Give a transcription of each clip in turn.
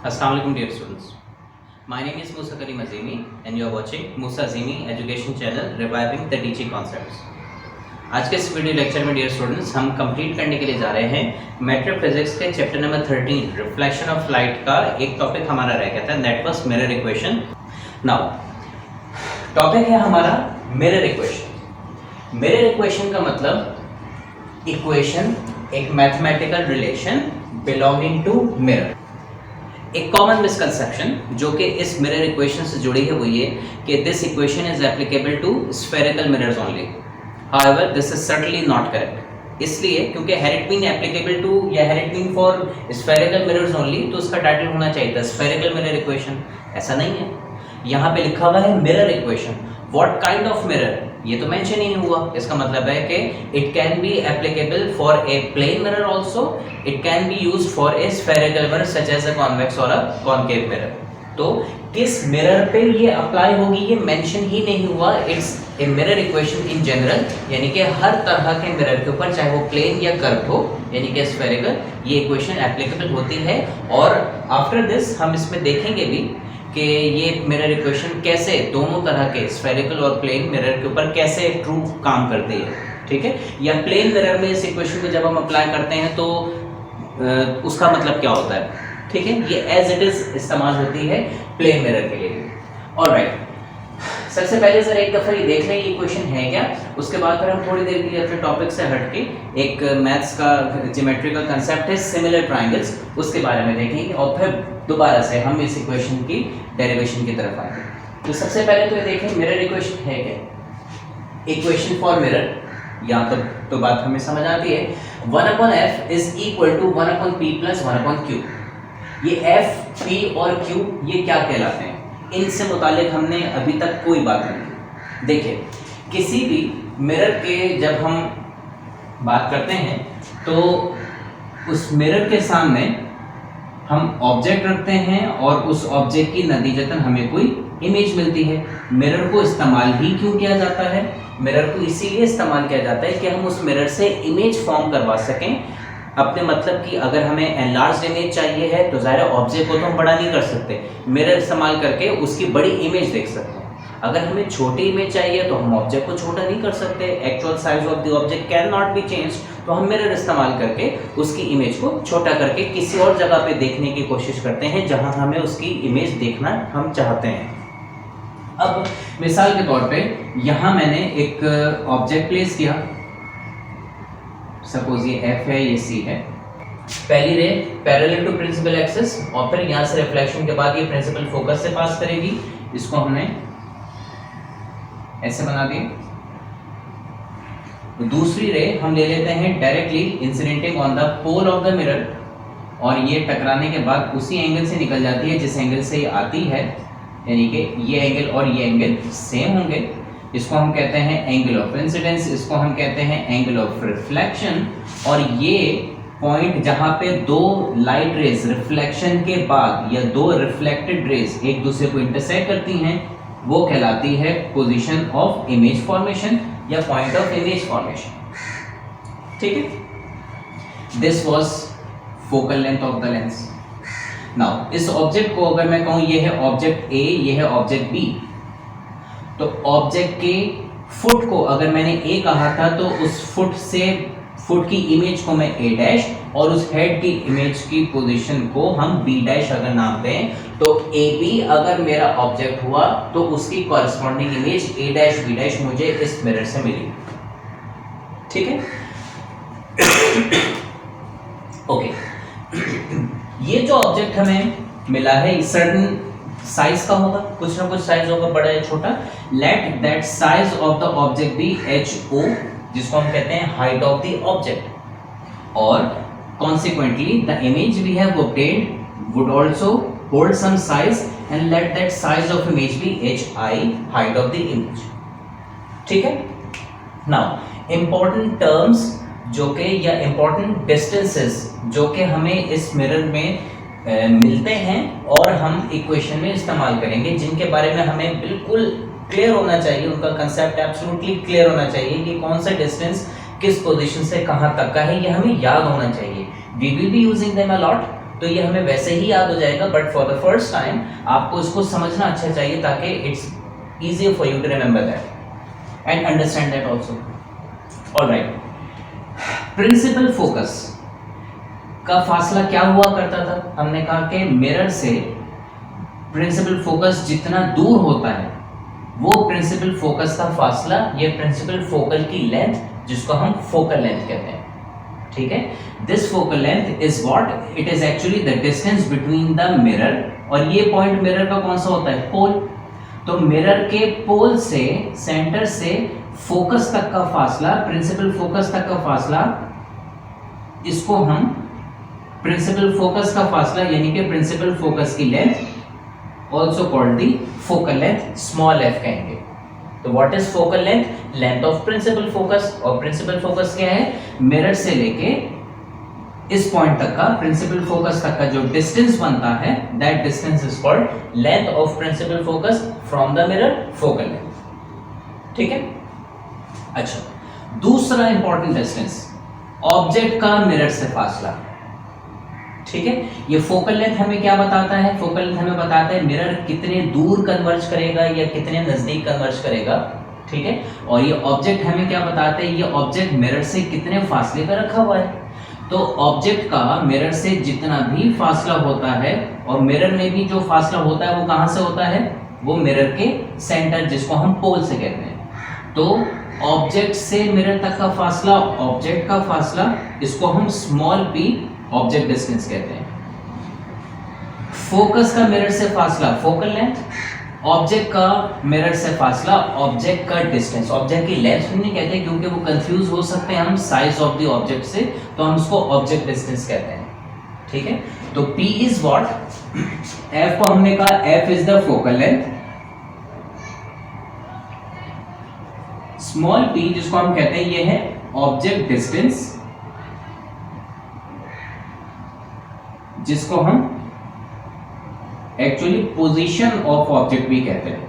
Assalamualaikum dear students. My name is Musa Karim Azimi and you are watching Musa Azimi Education Channel Reviving the Teaching Concepts. आज के इस video lecture में dear students हम complete करने के लिए जा रहे हैं मैट्रिक फिजिक्स के chapter number 13 reflection of light का एक टॉपिक हमारा रह गया था that was mirror equation. Now topic है हमारा मिरर इक्वेशन। मिरर इक्वेशन का मतलब इक्वेशन एक mathematical relation belonging to mirror. एक कॉमन मिसकंसेप्शन जो कि इस मिरर इक्वेशन से जुड़ी है वो ये कि this equation is applicable to spherical mirrors only. However this is certainly not correct, इसलिए क्योंकि had it been applicable to या had it been for spherical mirrors only तो उसका टाइटल होना चाहिए था स्फेरिकल मिरर इक्वेशन। ऐसा नहीं है, यहाँ पे लिखा हुआ है mirror equation. What kind of mirror ये तो मेंशन ही नहीं हुआ। इसका मतलब है कि it can be applicable for a plane mirror also, it can be used for a spherical mirror such as a convex और अ कॉनकेव मिरर। तो किस मिरर पे ये अप्लाई होगी ये मेंशन ही नहीं हुआ। It's a mirror equation in general, यानी कि हर तरह के मिरर के ऊपर चाहे वो प्लेन या कर्व हो यानी कि स्फेरिकल, ये इक्वेशन एप्लीकेबल होती है। और आफ्टर दिस हम इसमें देखेंगे भी कि ये मिरर इक्वेशन कैसे दोनों तरह के स्फेरिकल और प्लेन मिरर के ऊपर कैसे ट्रू काम करती है, ठीक है। या प्लेन मिरर में इस इक्वेशन को जब हम अप्लाई करते हैं तो उसका मतलब क्या होता है, ठीक है। ये एज इट इज इस्तेमाल होती है प्लेन मिरर के लिए। ऑलराइट, सबसे पहले सर एक दफ़ा ये देख लें ये इक्वेशन है क्या, उसके बाद फिर हम थोड़ी देर के लिए अपने टॉपिक से हट के एक मैथ्स का ज्योमेट्री का कंसेप्ट है सिमिलर ट्रायंगल्स, उसके बारे में देखेंगे और फिर दोबारा से हम इस इक्वेशन की डेरिवेशन की तरफ आएंगे। तो सबसे पहले तो ये देखें मिरर इक्वेशन है क्या। इक्वेशन फॉर मिरर या तो बात हमें समझ आती है 1/f is equal to 1/p plus 1/q। ये f, p और q ये क्या कहलाते हैं, इनसे मुतालिक हमने अभी तक कोई बात नहीं की। देखिए किसी भी मिरर के जब हम बात करते हैं तो उस मिरर के सामने हम ऑब्जेक्ट रखते हैं और उस ऑब्जेक्ट की नतीजतन हमें कोई इमेज मिलती है। मिरर को इस्तेमाल ही क्यों किया जाता है, मिरर को इसीलिए इस्तेमाल किया जाता है कि हम उस मिरर से इमेज फॉर्म करवा सकें अपने मतलब कि अगर हमें एनलार्ज्ड इमेज चाहिए है तो ज़ाहिर ऑब्जेक्ट को तो हम बड़ा नहीं कर सकते, मिरर इस्तेमाल करके उसकी बड़ी इमेज देख सकते हैं। अगर हमें छोटी इमेज चाहिए तो हम ऑब्जेक्ट को छोटा नहीं कर सकते, actual size of the object can not be change, तो हम मिरर इस्तेमाल करके उसकी इमेज को छोटा करके किसी और जगह पे देखने की कोशिश करते हैं जहां हमें उसकी इमेज देखना हम चाहते हैं। अब मिसाल के तौर पे यहाँ मैंने एक ऑब्जेक्ट प्लेस किया, सपोज ये f है ये c है। पहली ray parallel to principal axis और फिर यहाँ से रिफ्लेक्शन के बाद ये प्रिंसिपल फोकस से पास करेगी, इसको हमने ऐसे बना दिया। दूसरी रे हम ले लेते हैं directly incidenting on the pole of the mirror और ये टकराने के बाद उसी एंगल से निकल जाती है जिस एंगल से ये आती है, यानी कि ये एंगल और ये एंगल सेम होंगे। इसको हम कहते हैं एंगल ऑफ इंसिडेंस, इसको हम कहते हैं एंगल ऑफ रिफ्लेक्शन। और ये पॉइंट जहां पे दो लाइट रेज रिफ्लेक्शन के बाद या दो रिफ्लेक्टेड रेज एक दूसरे को इंटरसेक्ट करती हैं वो कहलाती है पोजीशन ऑफ इमेज फॉर्मेशन या पॉइंट ऑफ इमेज फॉर्मेशन, ठीक है। This was focal length of the lens. Now इस ऑब्जेक्ट को अगर मैं कहूं ये है ऑब्जेक्ट ए, ये है ऑब्जेक्ट बी, तो ऑब्जेक्ट के फुट को अगर मैंने ए कहा था तो उस फुट की इमेज को मैं ए डैश और उस हेड की इमेज की पोजीशन को हम बी डैश अगर नाम दें तो ए बी अगर मेरा ऑब्जेक्ट हुआ तो उसकी corresponding image A dash B dash मुझे इस मिरर से मिली, ठीक है। ओके, ये जो ऑब्जेक्ट हमें मिला है सर्टेन साइज का होगा, कुछ ना कुछ साइज होगा, बड़ा या छोटा। Let that size of the object be h o, जिसको हम कहते हैं हाइट ऑफ द ऑब्जेक्ट, और consequently the image we have obtained would also hold some size and let that size of image be hi, height of the image, ठीक है। Now important terms जो कि या इंपॉर्टेंट डिस्टेंसेस जो कि हमें इस मिरर में मिलते हैं और हम इक्वेशन में इस्तेमाल करेंगे, जिनके बारे में हमें बिल्कुल क्लियर होना चाहिए, उनका कंसेप्ट एब्सोल्युटली क्लियर होना चाहिए कि कौन सा डिस्टेंस किस पोजीशन से कहां तक का है, ये हमें याद होना चाहिए। We will be using them a lot तो ये हमें वैसे ही याद हो जाएगा, but for the first time आपको इसको समझना अच्छा चाहिए ताकि it's easier for you to remember that and understand that also. All right, principal focus का फासला क्या हुआ करता था? हमने कहा कि मिरर से प्रिंसिपल फोकस जितना दूर होता है वो प्रिंसिपल फोकस का फासला, ये प्रिंसिपल फोकल की लेंथ जिसको हम फोकल लेंथ कहते हैं, ठीक है। This focal length is what it is actually the distance between the mirror, और ये पॉइंट मिरर का कौन सा होता है? पोल। तो मिरर के पोल से, सेंटर से फोकस तक का फासला, प्रिंसिपल फोकस तक का फासला, इसको हम प्रिंसिपल फोकस का फासला यानी कि प्रिंसिपल फोकस की length, also called the focal length, small f कहेंगे। तो what is focal length? Length of principal focus. और प्रिंसिपल फोकस क्या है? मिरर से लेके इस पॉइंट तक का, प्रिंसिपल फोकस तक का जो डिस्टेंस बनता है, that distance is called length of principal focus from the mirror, focal length, ठीक है। अच्छा, दूसरा इंपॉर्टेंट डिस्टेंस, ऑब्जेक्ट का मिरर से फासला, ठीक है। ये फोकल लेंथ हमें क्या बताता है? फोकल लेंथ हमें बताता है मिरर कितने दूर कन्वर्ज करेगा या कितने नजदीक कन्वर्ज करेगा, ठीक है। और ये ऑब्जेक्ट हमें क्या बताता है? ये ऑब्जेक्ट मिरर से कितने फासले पर रखा हुआ है। तो ऑब्जेक्ट का मिरर से जितना भी फासला होता है, और मिरर में भी जो फासला होता है वो कहाँ से होता है? वो मिरर के सेंटर, जिसको हम पोल से कहते हैं। तो ऑब्जेक्ट से मिरर तक का फासला, ऑब्जेक्ट का फासला, इसको हम स्मॉल पी ऑब्जेक्ट डिस्टेंस कहते हैं। फोकस का मिरर से फासला, फोकल लेंथ, ऑब्जेक्ट का मिरर से फासला, ऑब्जेक्ट का डिस्टेंस। ऑब्जेक्ट की लेंथ नहीं कहते क्योंकि वो कंफ्यूज हो सकते हैं हम साइज ऑफ द ऑब्जेक्ट से, तो हम उसको ऑब्जेक्ट डिस्टेंस कहते हैं, ठीक है। तो P इज व्हाट? F को हमने कहा F is the focal length, small p जिसको हम कहते हैं ये है ऑब्जेक्ट डिस्टेंस, जिसको हम एक्चुअली पोजीशन ऑफ ऑब्जेक्ट भी कहते हैं,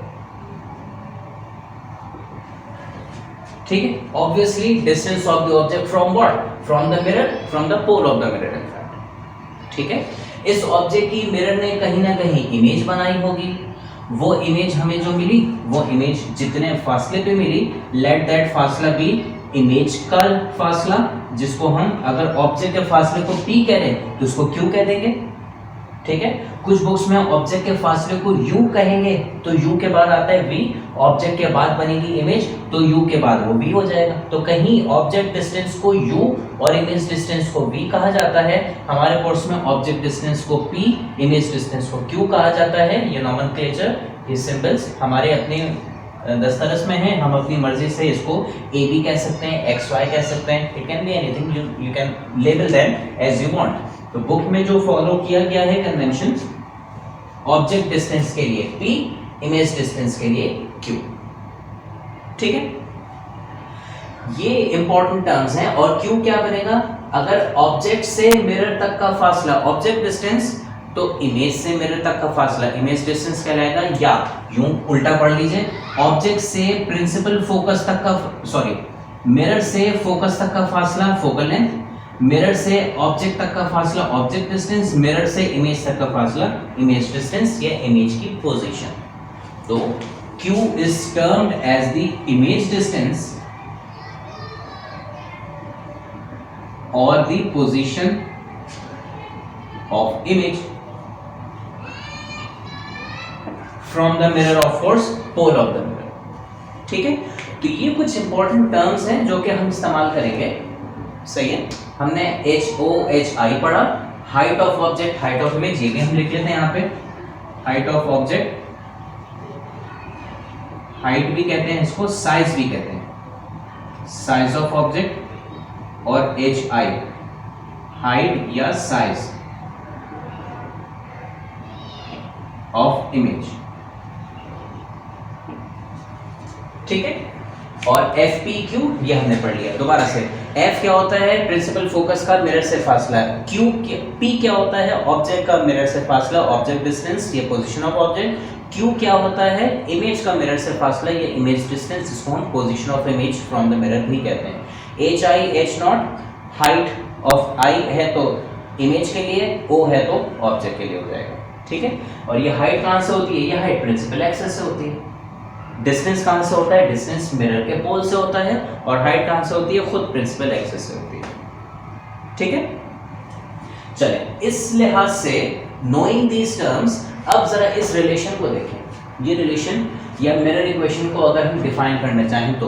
ठीक है। Obviously distance of the object from what? From the mirror, from the pole of the mirror in fact, ठीक है। इस ऑब्जेक्ट की मिरर ने कहीं ना कहीं इमेज बनाई होगी, वो इमेज हमें जो मिली, वो इमेज जितने फासले पे मिली, लेट दैट फासला बी इमेज का फासला, जिसको हम अगर ऑब्जेक्ट के फासले को p कह रहे हैं तो उसको q कह देंगे, ठीक है। कुछ बुक्स में ऑब्जेक्ट के फासले को u कहेंगे तो u के बाद आता है v, ऑब्जेक्ट के बाद बनेगी इमेज तो u के बाद वो v हो जाएगा। तो कहीं ऑब्जेक्ट डिस्टेंस को u और इमेज डिस्टेंस को v कहा जाता है, हमारे कोर्स में ऑब्जेक्ट डिस्टेंस को p, इमेज डिस्टेंस को q कहा जाता है। ये नॉमेनक्लेचर, ये सिंबल्स हमारे अपने दस्तरस में है, हम अपनी मर्जी से इसको ए बी कह सकते हैं, एक्स वाई कह सकते हैं, it can be anything, you can label them as you want. तो बुक में जो फॉलो किया गया है कन्वेंशन, ऑब्जेक्ट डिस्टेंस के लिए p, इमेज डिस्टेंस के लिए q, ठीक है। ये इंपॉर्टेंट टर्म्स हैं। और q क्या करेगा? अगर ऑब्जेक्ट से मिरर तक का फासला ऑब्जेक्ट डिस्टेंस, तो इमेज से मिरर तक का फासला इमेज डिस्टेंस कहलाएगा, या यूं उल्टा पढ़ लीजिए, ऑब्जेक्ट से प्रिंसिपल फोकस तक का, सॉरी, मिरर से फोकस तक का फासला फोकल लेंथ, मिरर से ऑब्जेक्ट तक का फासला ऑब्जेक्ट डिस्टेंस, मिरर से इमेज तक का फासला इमेज डिस्टेंस या इमेज की पोजीशन। तो Q is termed as the image distance or the position of image from the mirror of course pole of the mirror, ठीक है। तो ये कुछ इंपॉर्टेंट टर्म्स हैं जो कि हम इस्तेमाल करेंगे, सही है। हमने HOHI पढ़ा, height of object, height of image, ये भी हम लिख लेते हैं यहाँ पे, हाइट ऑफ ऑब्जेक्ट, हाइट भी कहते हैं इसको, साइज भी कहते हैं, साइज ऑफ ऑब्जेक्ट, और HI हाइट या साइज ऑफ इमेज, ठीक है। और FPQ ये हमने पढ़ लिया। दोबारा से, F क्या होता है? प्रिंसिपल फोकस का मिरर से फासला। P क्या होता है? ऑब्जेक्ट का मिरर से फासला, ऑब्जेक्ट डिस्टेंस, ये पोजीशन ऑफ ऑब्जेक्ट। Q क्या होता है? इमेज का मिरर से फासला, ये इमेज डिस्टेंस, जिसको हम position of image from the mirror भी कहते हैं। HI H0 height of I है, तो इमेज के लिए, O है तो ऑब्जेक्ट के लिए हो जाएगा, ठीक है। और ये हाइट कहाँ से होती है, ये हाइट प्रिंसिपल एक्सिस से होती है। डिस्टेंस कहाँ से होता है, डिस्टेंस मिरर के पोल से होता है। और हाइट कहाँ से होती है, खुद प्रिंसिपल एक्सिस से होती है, ठीक है। चले, इस लिहाज से नोइंग दीज टर्म्स, अब जरा इस रिलेशन को देखें। ये रिलेशन या मिरर इक्वेशन को अगर हम डिफाइन करना चाहें तो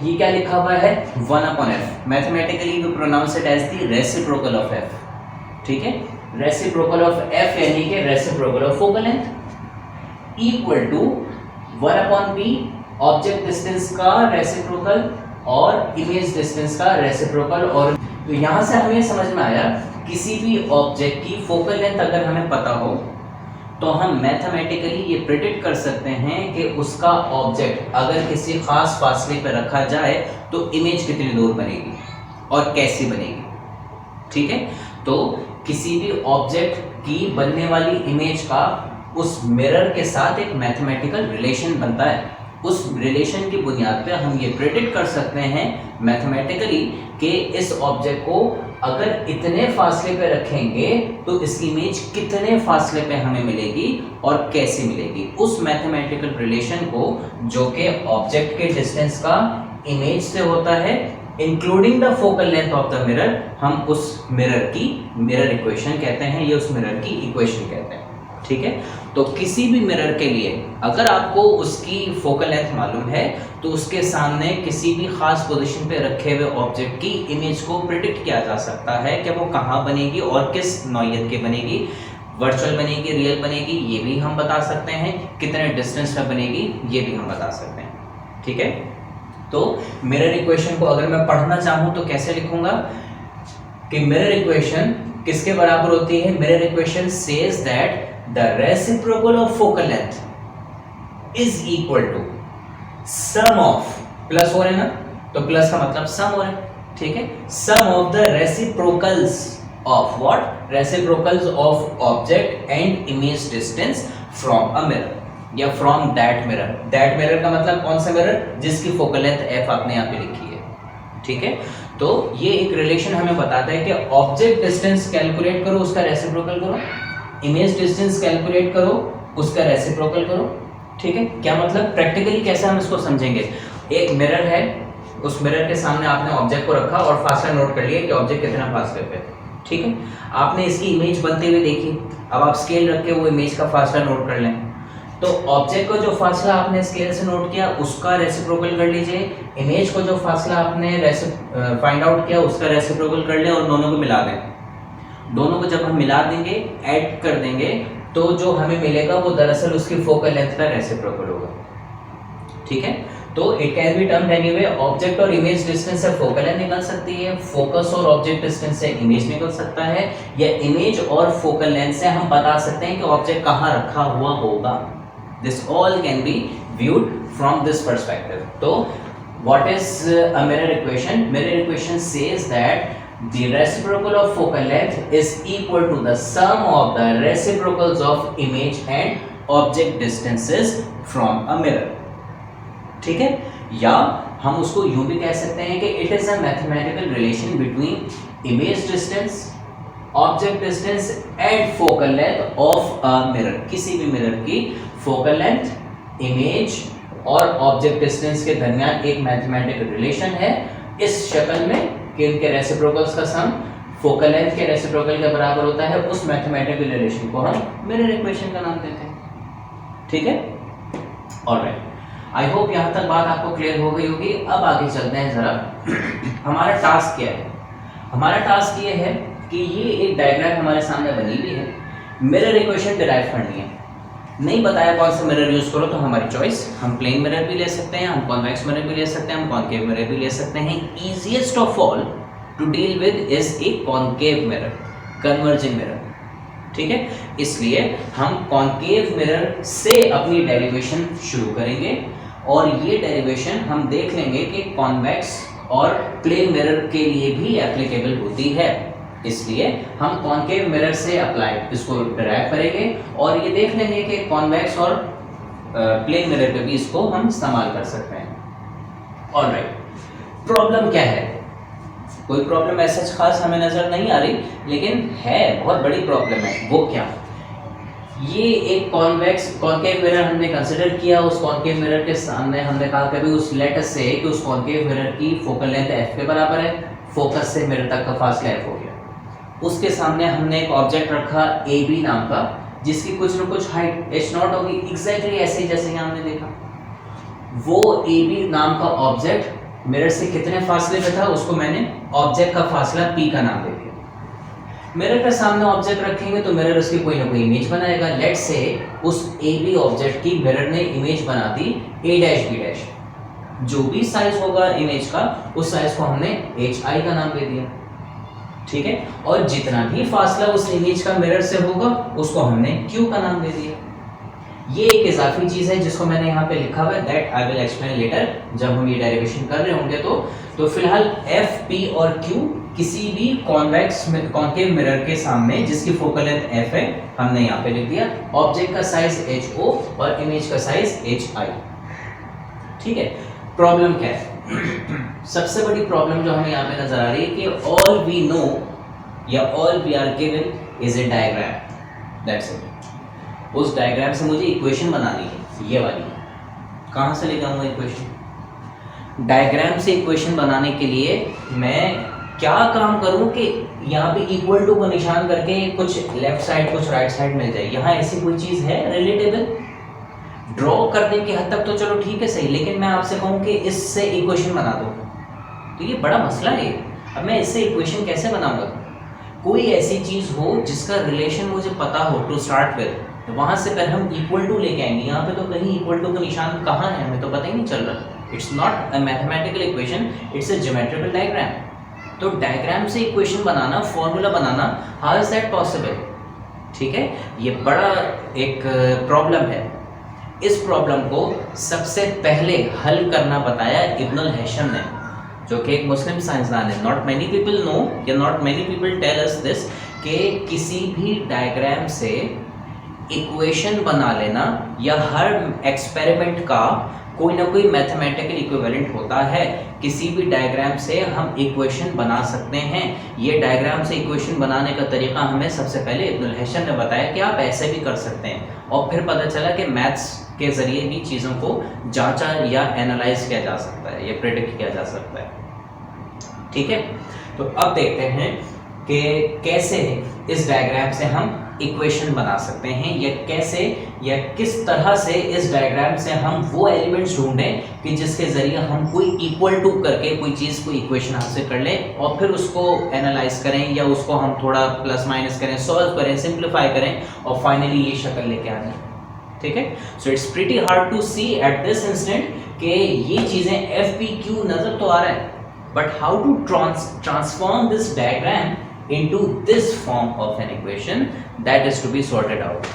ये क्या लिखा हुआ है, 1/f। Mathematically we pronounce it as the reciprocal of f, ठीक है। रेसिप्रोकल ऑफ f यानी कि reciprocal of focal length equal to 1/b object distance का रेसिप्रोकल और इमेज डिस्टेंस का रेसिप्रोकल। और तो यहां से हमें समझ में आया किसी भी ऑब्जेक्ट की फोकल लेंथ अगर हमें पता हो तो हम मैथमेटिकली ये प्रेडिक्ट कर सकते हैं कि उसका ऑब्जेक्ट अगर किसी खास फासले पर रखा जाए तो इमेज कितनी दूर बनेगी और कैसी बनेगी, ठीक है। तो किसी भी ऑब्जेक्ट की बनने वाली इमेज का उस मिरर के साथ एक मैथमेटिकल रिलेशन बनता है। उस रिलेशन की बुनियाद पे हम ये प्रेडिक्ट कर सकते हैं मैथमेटिकली कि इस ऑब्जेक्ट को अगर इतने फासले पे रखेंगे तो इसकी इमेज कितने फासले पे हमें मिलेगी और कैसे मिलेगी। उस मैथमेटिकल रिलेशन को जो कि ऑब्जेक्ट के डिस्टेंस का इमेज से होता है including the focal length of the mirror, हम उस मिरर की मिरर इक्वेशन कहते हैं, ये उस मिरर की इक्वेशन कहते हैं, ठीक है। तो किसी भी मिरर के लिए अगर आपको उसकी फोकल लेंथ मालूम है तो उसके सामने किसी भी खास पोजीशन पे रखे हुए ऑब्जेक्ट की इमेज को प्रिडिक्ट किया जा सकता है कि वो कहाँ बनेगी और किस नौइयत की बनेगी, वर्चुअल बनेगी, रियल बनेगी, ये भी हम बता सकते हैं, कितने डिस्टेंस में बनेगी ये भी हम बता सकते हैं, ठीक है। तो मिरर इक्वेशन को अगर मैं पढ़ना चाहूँ तो कैसे लिखूंगा कि मिरर इक्वेशन किसके बराबर होती है, mirror equation says that the reciprocal of focal length is equal to sum of, plus हो रहा है ना, तो प्लस का मतलब सम हो रहा है, ठीक है। sum of the reciprocals of what, reciprocals of object and image distance from a mirror या from that mirror। that mirror का मतलब कौन सा मिरर, जिसकी फोकल लेंथ f आपने यहाँ पे लिखी है, ठीक है। तो ये एक रिलेशन हमें बताता है कि ऑब्जेक्ट डिस्टेंस कैलकुलेट करो, उसका रेसिप्रोकल करो, इमेज डिस्टेंस कैलकुलेट करो, उसका रेसिप्रोकल करो, ठीक है। क्या मतलब, प्रैक्टिकली कैसे हम इसको समझेंगे। एक मिरर है, उस मिरर के सामने आपने ऑब्जेक्ट को रखा और फासला नोट कर लिया कि ऑब्जेक्ट कितना फासले पे, ठीक है। आपने इसकी इमेज बनते हुए देखी, अब आप स्केल रख के वो इमेज का फासला नोट कर लें। तो ऑब्जेक्ट को जो फासला आपने स्केल से नोट किया उसका रेसिप्रोकल कर लीजिए, इमेज को जो फासला आपने फाइंड आउट किया उसका रेसिप्रोकल कर लें और दोनों को मिला दें। दोनों को जब हम मिला देंगे, ऐड कर देंगे, तो जो हमें मिलेगा वो दरअसल उसकी फोकल लेंथ का रेसिप्रोकल होगा, ठीक है। तो it can be termed anyway, object और इमेज डिस्टेंस से फोकल लेंथ निकल सकती है, फोकस और ऑब्जेक्ट डिस्टेंस से इमेज निकल सकता है, या इमेज और फोकल लेंथ से हम बता सकते हैं कि ऑब्जेक्ट कहाँ रखा हुआ होगा। This all can be viewed from this perspective. तो what is a mirror equation, mirror equation says that the reciprocal of focal length is equal to the sum of the reciprocals of image and object distances from a mirror, ठीक है। या हम उसको यूं भी कह सकते हैं कि it is a mathematical relation between image distance, object distance and focal length of a mirror। किसी भी मिरर की focal length, image और object distance के दरमियान एक mathematical relation है इस शक्ल में कि इनके रेसिप्रोकल्स का सम फोकल लेंथ के रेसिप्रोकल के बराबर होता है। उस मैथमेटिकल रिलेशन को हम मिरर इक्वेशन का नाम देते हैं, ठीक है। ऑलराइट, आई होप यहाँ तक बात आपको क्लियर हो गई होगी। अब आगे चलते हैं जरा। हमारा टास्क क्या है, हमारा टास्क ये है कि ये एक डायग्राम हमारे सामने बनी हुई है, मिरर इक्वेशन डिराइव करनी है। नहीं बताया कौन सा मिरर यूज करो तो हमारी चॉइस, हम प्लेन मिरर भी ले सकते हैं, हम कॉन्वेक्स मिरर भी ले सकते हैं, हम कॉनकेव मिरर भी ले सकते हैं। Easiest of all to deal with is a concave mirror, converging mirror, ठीक है। इसलिए हम कॉनकेव मिरर से अपनी डेरिवेशन शुरू करेंगे और ये डेरिवेशन हम देख लेंगे कि कॉन्वेक्स और प्लेन मिरर के लिए भी एप्लीकेबल होती है। इसलिए हम कॉनकेव मिरर से अप्लाई इसको डिराइव करेंगे और ये देख लेंगे कि कॉन्वेक्स और प्लेन मिरर पे भी इसको हम इस्तेमाल कर सकते हैं। ऑलराइट, प्रॉब्लम क्या है, कोई प्रॉब्लम ऐसा खास हमें नज़र नहीं आ रही, लेकिन है बहुत बड़ी प्रॉब्लम है। वो क्या? ये एक कॉन्वेक्स कॉन्केव मिरर हमने कंसिडर किया। उस कॉन्केव मिरर के सामने हमने कहा कभी उस लेटस से कि उस कॉन्केव मिरर की फोकल लेंथ f के बराबर है, फोकस से मिरर तक का फासला f हो गया। उसके सामने हमने एक ऑब्जेक्ट रखा AB नाम का, जिसकी कुछ न कुछ हाइट h0 होगी, एग्जैक्टली ऐसे ही जैसे यहाँ हमने देखा। वो AB नाम का ऑब्जेक्ट मिरर से कितने फासले पे था, उसको मैंने ऑब्जेक्ट का फासला p का नाम दे दिया। मिरर के सामने ऑब्जेक्ट रखेंगे तो मिरर उसकी कोई ना कोई इमेज बनाएगा। लेट्स से उस AB ऑब्जेक्ट की मिरर ने इमेज बना दी a', जो भी साइज होगा इमेज का, उस साइज को हमने hi का नाम दे दिया, ठीक है। और जितना भी फासला उस इमेज का मिरर से होगा उसको हमने q का नाम दे दिया। ये एक इजाफी चीज है जिसको मैंने यहाँ पे लिखा हुआ है, that I will explain letter, जब हम ये डेरिवेशन कर रहे होंगे। तो फिलहाल f, p और q किसी भी कॉन्वेक्स कॉन्केव मिरर के सामने जिसकी फोकल लेंथ f है, हमने यहाँ पे लिख दिया ऑब्जेक्ट का साइज ho और इमेज का साइज hi, ठीक है। प्रॉब्लम क्या है? सबसे बड़ी प्रॉब्लम जो हमें यहाँ पे नजर आ रही है कि ऑल वी नो या all we are given is a diagram, that's it. उस डायग्राम से मुझे इक्वेशन बनानी है, ये वाली। कहाँ से लेके आऊँगा इक्वेशन? डायग्राम से इक्वेशन बनाने के लिए मैं क्या काम करूं कि यहाँ पे इक्वल टू को निशान करके कुछ लेफ्ट साइड कुछ राइट साइड मिल जाए। यहाँ ऐसी कोई चीज़ है रिलेटेबल? ड्रॉ करने की हद तक तो चलो ठीक है सही, लेकिन मैं आपसे कहूँ कि इससे इक्वेशन बना दो, तो ये बड़ा मसला है। अब मैं इससे इक्वेशन कैसे बनाऊंगा? कोई ऐसी चीज़ हो जिसका रिलेशन मुझे पता हो टू स्टार्ट विद, तो वहाँ से पहले हम इक्वल टू लेके आएंगे। यहाँ पे तो कहीं इक्वल टू का निशान कहाँ है हमें तो पता ही नहीं चल रहा। It's not a mathematical equation, it's a geometrical diagram. तो डायग्राम से equation banana, formula banana, how is that possible? ठीक है, ये बड़ा एक प्रॉब्लम है। इस प्रॉब्लम को सबसे पहले हल करना बताया इब्नुल हैशम ने, जो कि एक मुस्लिम साइंसदान है। नॉट मेनी पीपल नो या not many people tell us this कि किसी भी डायग्राम से इक्वेशन बना लेना या हर एक्सपेरिमेंट का कोई ना कोई मैथमेटिकल इक्विवेलेंट होता है। किसी भी डायग्राम से हम इक्वेशन बना सकते हैं। ये डायग्राम से इक्वेशन बनाने का तरीका हमें सबसे पहले इब्नुल हैशम ने बताया कि आप ऐसे भी कर सकते हैं, और फिर पता चला कि मैथ्स के ज़रिए भी चीज़ों को जांचा या एनालाइज किया जा सकता है या प्रेडिक्ट किया जा सकता है, ठीक है। तो अब देखते हैं कि कैसे इस डायग्राम से हम इक्वेशन बना सकते हैं, या कैसे या किस तरह से इस डायग्राम से हम वो एलिमेंट्स ढूंढें कि जिसके ज़रिए हम कोई इक्वल टू करके कोई चीज़ को इक्वेशन हासिल कर लें, और फिर उसको एनालाइज करें या उसको हम थोड़ा प्लस माइनस करें, सॉल्व करें, सिंप्लीफाई करें, और फाइनली ये शक्ल लेके आ जाए, ठीक है। So it's pretty hard to see at this instant कि ये चीज़ें एफ पी क्यू नज़र तो आ रहा है, but how to transform this diagram into this form of an equation, that is to be sorted out,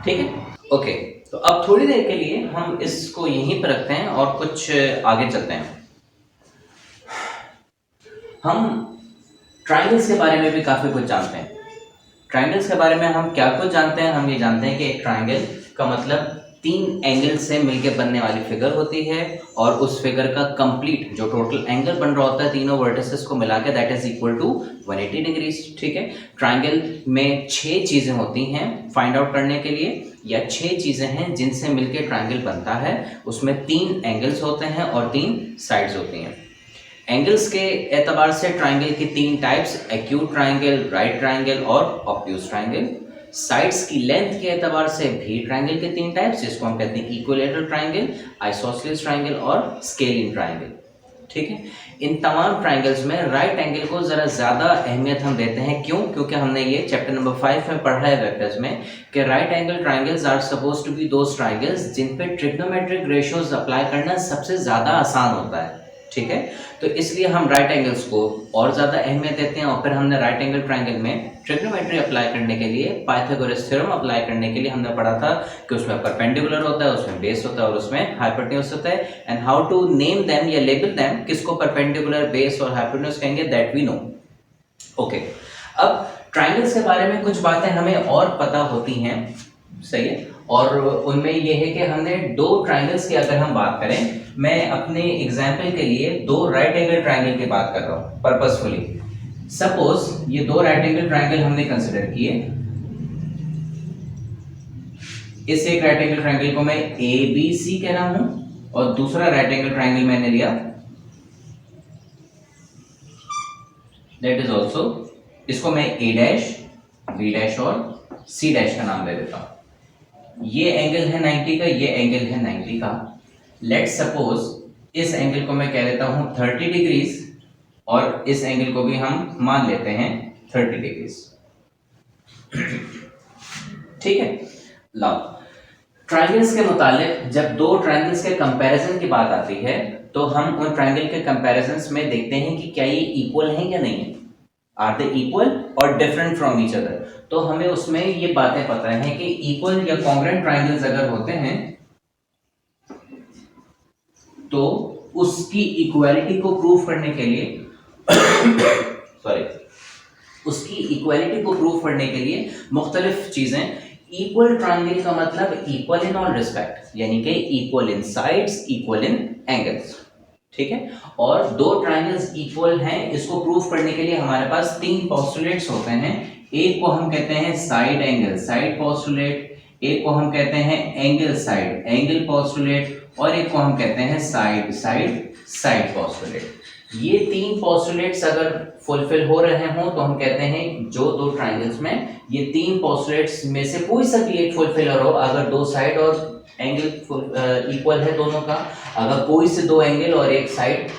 ठीक है। ओके, तो अब थोड़ी देर के लिए हम इसको यहीं पर रखते हैं और कुछ आगे चलते हैं। हम ट्राइंगल्स के बारे में भी काफ़ी कुछ जानते हैं। ट्राइंगल्स के बारे में हम क्या कुछ जानते हैं? हम ये जानते हैं कि एक ट्राइंगल का मतलब 3 एंगल से मिलकर बनने वाली फिगर होती है, और उस फिगर का कंप्लीट जो टोटल एंगल बन रहा होता है तीनों वर्टिसेस को मिला के, that is equal to 180 degrees, ठीक है। ट्राइंगल में 6 चीज़ें होती हैं फाइंड आउट करने के लिए, या 6 चीज़ें हैं जिनसे मिलकर ट्राइंगल बनता है। उसमें 3 एंगल्स होते हैं और 3 साइड्स होती हैं। एंगल्स के एतबार से ट्राइंगल की 3 types, acute triangle, right triangle और ऑब्ट्यूज ट्राइंगल। साइड्स की लेंथ के एतबार से भी ट्राइंगल के 3 टाइप्स, जिसको हम कहते हैं इक्विलैटरल ट्राइंगल, आइसोसेलेस ट्राइंगल और स्केलिन ट्राइंगल, ठीक है। इन तमाम ट्राइंगल्स में राइट एंगल को ज़रा ज़्यादा अहमियत हम देते हैं। क्यों? क्योंकि हमने ये चैप्टर नंबर 5 में पढ़ा है वेक्टर्स में कि right angle triangles are suppose to be those triangles जिन पे ट्रिग्नोमेट्रिक रेशियोज अप्लाई करना सबसे ज़्यादा आसान होता है, ठीक है। तो इसलिए हम राइट एंगल्स को और ज़्यादा अहमियत देते हैं, और फिर हमने राइट एंगल ट्राइंगल में ट्रिग्नोमेट्री अप्लाई करने के लिए, पाइथागोरस थ्योरम अप्लाई करने के लिए हमने पढ़ा था कि उसमें परपेंडिकुलर होता है, उसमें बेस होता है और उसमें हाइपोटेन्यूज होता है। And how to name them या लेबल देम, किसको परपेंडिकुलर, बेस और हाइपोटेन्यूज कहेंगे, दैट वी नो। ओके, अब ट्राइंगल्स के बारे में कुछ बातें हमें और पता होती हैं, सही है, और उनमें ये है कि हमने दो ट्राइंगल्स की अगर हम बात करें, मैं अपने एग्जाम्पल के लिए दो राइट एंगल ट्राइंगल की बात कर रहा हूँ पर्पसफुली। सपोज ये दो राइट एंगल ट्राइंगल हमने कंसिडर किए, इस एक राइट एंगल ट्राइंगल को मैं ए बी सी कह रहा हूं और दूसरा राइट एंगल ट्राइंगल मैंने लिया दैट इज ऑल्सो, इसको मैं ए डैश बी डैश और सी डैश का नाम दे देता हूं। ये एंगल है 90 का, ये एंगल है 90 का। लेट सपोज इस एंगल को मैं कह देता हूं 30 डिग्रीज और इस एंगल को भी हम मान लेते हैं 30 डिग्रीज। ठीक है। लाओ ट्राइंगल्स के मुतालिक जब दो ट्राइंगल्स के कंपैरिजन की बात आती है तो हम उन ट्राइंगल के कंपैरिजंस में देखते हैं कि क्या ये इक्वल हैं या नहीं है, आर दे इक्वल और डिफरेंट फ्रॉम ईच अदर। तो हमें उसमें ये बातें पता है कि इक्वल या कॉन्ग्रुएंट ट्राइंगल्स अगर होते हैं तो उसकी इक्वालिटी को प्रूव करने के लिए सॉरी उसकी इक्वालिटी को प्रूव करने के लिए मुख्तलिफ चीजें। इक्वल ट्राइंगल का मतलब इक्वल इन ऑल रिस्पेक्ट, यानी कि equal in sides, equal in angles. ठीक है। और दो ट्राइंगल्स इक्वल हैं इसको प्रूव करने के लिए हमारे पास तीन पोस्टुलेट्स होते हैं। एक को हम कहते हैं साइड एंगल साइड पोस्टुलेट, एक को हम कहते हैं एंगल साइड एंगल पोस्टुलेट, और एक को हम कहते हैं साइड साइड साइड पोस्टुलेट। ये तीन पोस्टुलेट्स अगर फुलफिल हो रहे हों तो हम कहते हैं जो दो ट्राइंगल्स में ये तीन पोस्टुलेट्स में से कोई सा भी एक फुलफिल हो, अगर दो साइड और एंगल इक्वल है दोनों का, अगर कोई से दो एंगल और एक साइड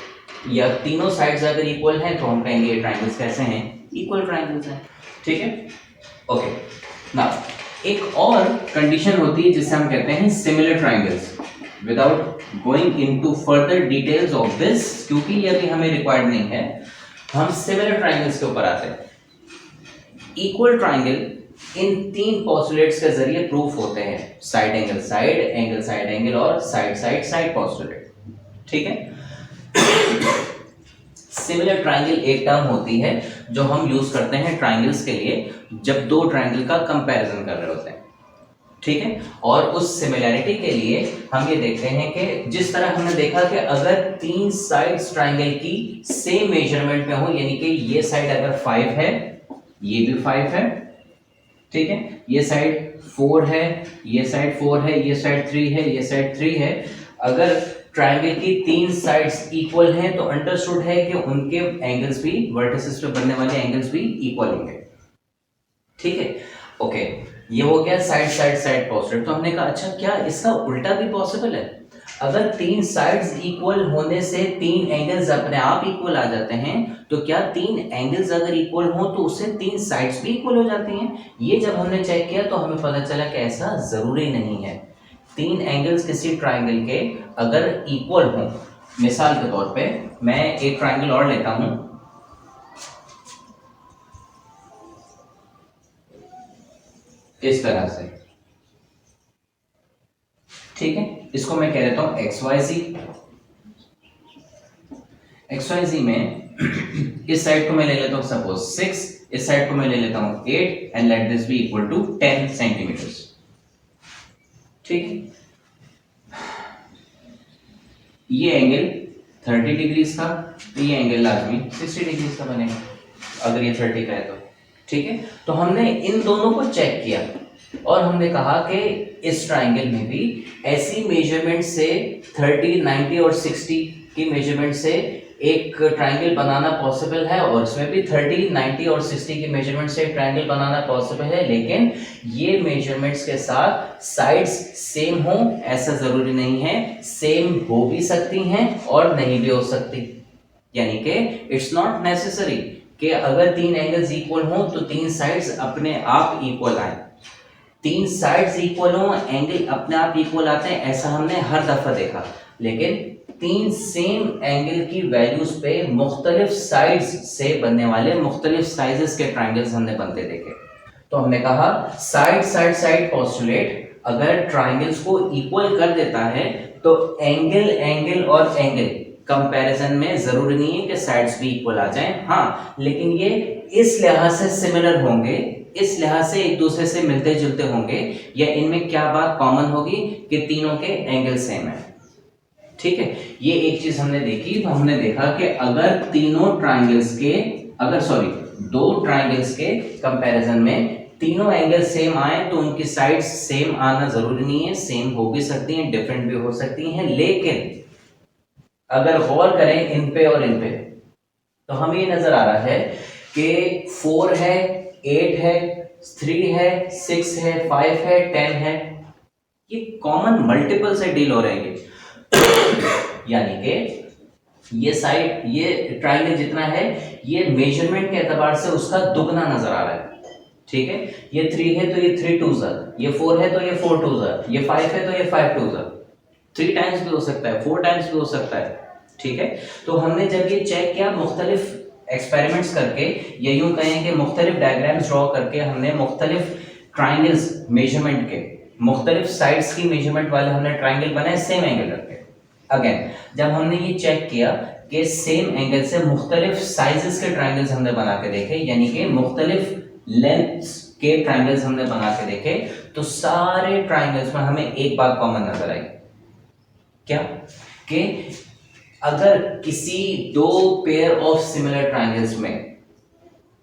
या तीनों साइड्स अगर इक्वल हैं तो हम कहेंगे ये ट्राइंगल्स कैसे हैं, इक्वल ट्राइंगल्स हैं। ठीक है। ओके। नाउ एक और कंडीशन होती है जिसे हम कहते हैं similar triangles. Without going into further details of this, क्योंकि ये अभी हमें रिक्वायर्ड नहीं है, हम सिमिलर ट्राइंगल्स के ऊपर आते हैं। इक्वल ट्राइंगल इन तीन पोस्टुलेट्स के जरिए प्रूफ होते हैं, साइड एंगल साइड एंगल और साइड साइड साइड पोस्टुलेट। ठीक है। सिमिलर ट्राइंगल एक टर्म होती है जो हम यूज करते हैं ट्राइंगल्स के लिए जब दो ट्राइंगल का कंपैरिजन कर रहे होते हैं। ठीक है। और उस सिमिलैरिटी के लिए हम ये देखते हैं कि जिस तरह हमने देखा कि अगर तीन साइड्स ट्राइंगल की सेम मेजरमेंट में हो, यानी कि ये साइड अगर 5 है, ये भी 5 है, ठीक है, ये साइड 4 है, ये साइड 4 है, ये साइड 3 है, ये साइड 3 है, अगर ट्राइंगल की तीन साइड्स इक्वल हैं तो अंडरस्टूड है कि उनके एंगल्स भी, वर्टिसेस पे बनने वाले एंगल्स भी इक्वल होंगे। ठीक है। ओके, ये हो गया साइड साइड साइड पोस्टुलेट। तो हमने कहा अच्छा क्या इसका उल्टा भी पॉसिबल है? अगर तीन साइड्स इक्वल होने से तीन एंगल्स अपने आप इक्वल आ जाते हैं, तो क्या तीन एंगल्स अगर इक्वल हो तो उससे तीन साइड्स भी इक्वल हो जाती हैं? ये जब हमने चेक किया तो हमें पता चला कि ऐसा जरूरी नहीं है। तीन एंगल्स किसी ट्राइंगल के अगर इक्वल हों, मिसाल के तौर पे मैं एक ट्राइंगल और लेता हूं, इस तरह से, ठीक है, इसको मैं कह देता हूं XYZ। XYZ में इस साइड को मैं ले लेता हूं सपोज 6, इस साइड को मैं ले लेता हूं 8 and let this be equal to 10 centimetres. ठीक है। ये एंगल 30 डिग्रीज का, तो ये एंगल लाजमी 60 डिग्रीज का बनेगा अगर ये 30 का है तो। ठीक है। तो हमने इन दोनों को चेक किया और हमने कहा कि इस ट्राइंगल में भी ऐसी मेजरमेंट से 30, 90 और 60 की मेजरमेंट से एक ट्राइंगल बनाना पॉसिबल है, और इसमें भी 30, 90 और 60 की मेजरमेंट से एक ट्राइंगल बनाना पॉसिबल है, लेकिन ये मेजरमेंट्स के साथ साइड्स सेम हो ऐसा जरूरी नहीं है। सेम हो भी सकती हैं और नहीं भी हो सकती, यानी कि इट्स नॉट नेसेसरी कि अगर तीन एंगल्स इक्वल हो तो तीन साइड्स अपने आप इक्वल आए। तीन साइड्स इक्वल हो, एंगल अपने आप इक्वल आते हैं, ऐसा हमने हर दफा देखा, लेकिन तीन सेम एंगल की वैल्यूज पे मुख्तलिफ साइड्स से बनने वाले मुख्तलिफ साइजेस के ट्राइंगल्स हमने बनते देखे। तो हमने कहा साइड साइड साइड पोस्टुलेट अगर ट्राइंगल्स को इक्वल कर देता है तो एंगल एंगल और एंगल कंपैरिजन में जरूरी नहीं है कि साइड्स भी इक्वल आ जाएं। हाँ, लेकिन ये इस लिहाज से सिमिलर होंगे इस लिहाज से एक दूसरे से मिलते जुलते होंगे, या इनमें क्या बात कॉमन होगी कि तीनों के एंगल सेम है। ठीक है, ये एक चीज हमने देखी। तो हमने देखा कि अगर तीनों ट्राइंगल्स के दो ट्राइंगल्स के कंपैरिजन में तीनों एंगल सेम आए तो उनकी साइड्स सेम आना जरूरी नहीं है, सेम हो भी सकती हैं, डिफरेंट भी हो सकती हैं। लेकिन अगर गौर करें इन पे और इन पे, तो हमें ये नजर आ रहा है कि 4 है, 8 है, 3 है, 6 है, 5 है, 10 है, ये कॉमन मल्टीपल से डील हो रहे हैं। यानी कि ये साइड, ये ट्राइंगल जितना है, ये मेजरमेंट के एतबार से उसका दुगना नजर आ रहा है। ठीक है, ये 3 है तो ये 3 2 ज़ा, ये 4 है तो ये 4 2 ज़ा, ये 5 है तो ये 5 2 ज़ा। 3 टाइम्स भी हो सकता है, 4 टाइम्स भी हो सकता है। ठीक है, तो हमने जब ये चेक किया मुख्तलिफ एक्सपेरिमेंट्स करके, या यूं कहें कि मुख्तलिफ डायग्राम्स ड्रॉ करके, हमने मुख्तलिफ ट्राइंगल्स मेजरमेंट के मुख्तलिफ साइड्स की मेजरमेंट वाले हमने ट्राइंगल बनाए सेम एंगल रख के। अगेन जब हमने ये चेक किया कि सेम एंगल से मुख्तलिफ साइजेस के ट्राइंगल्स हमने बना के देखे, यानी कि मुख्तलिफ लेंथ्स के ट्राइंगल्स हमने बना के देखे, तो सारे ट्राइंगल्स में हमें एक बात कॉमन नजर आई। क्या? कि अगर किसी दो पेयर ऑफ सिमिलर ट्राइंगल्स में,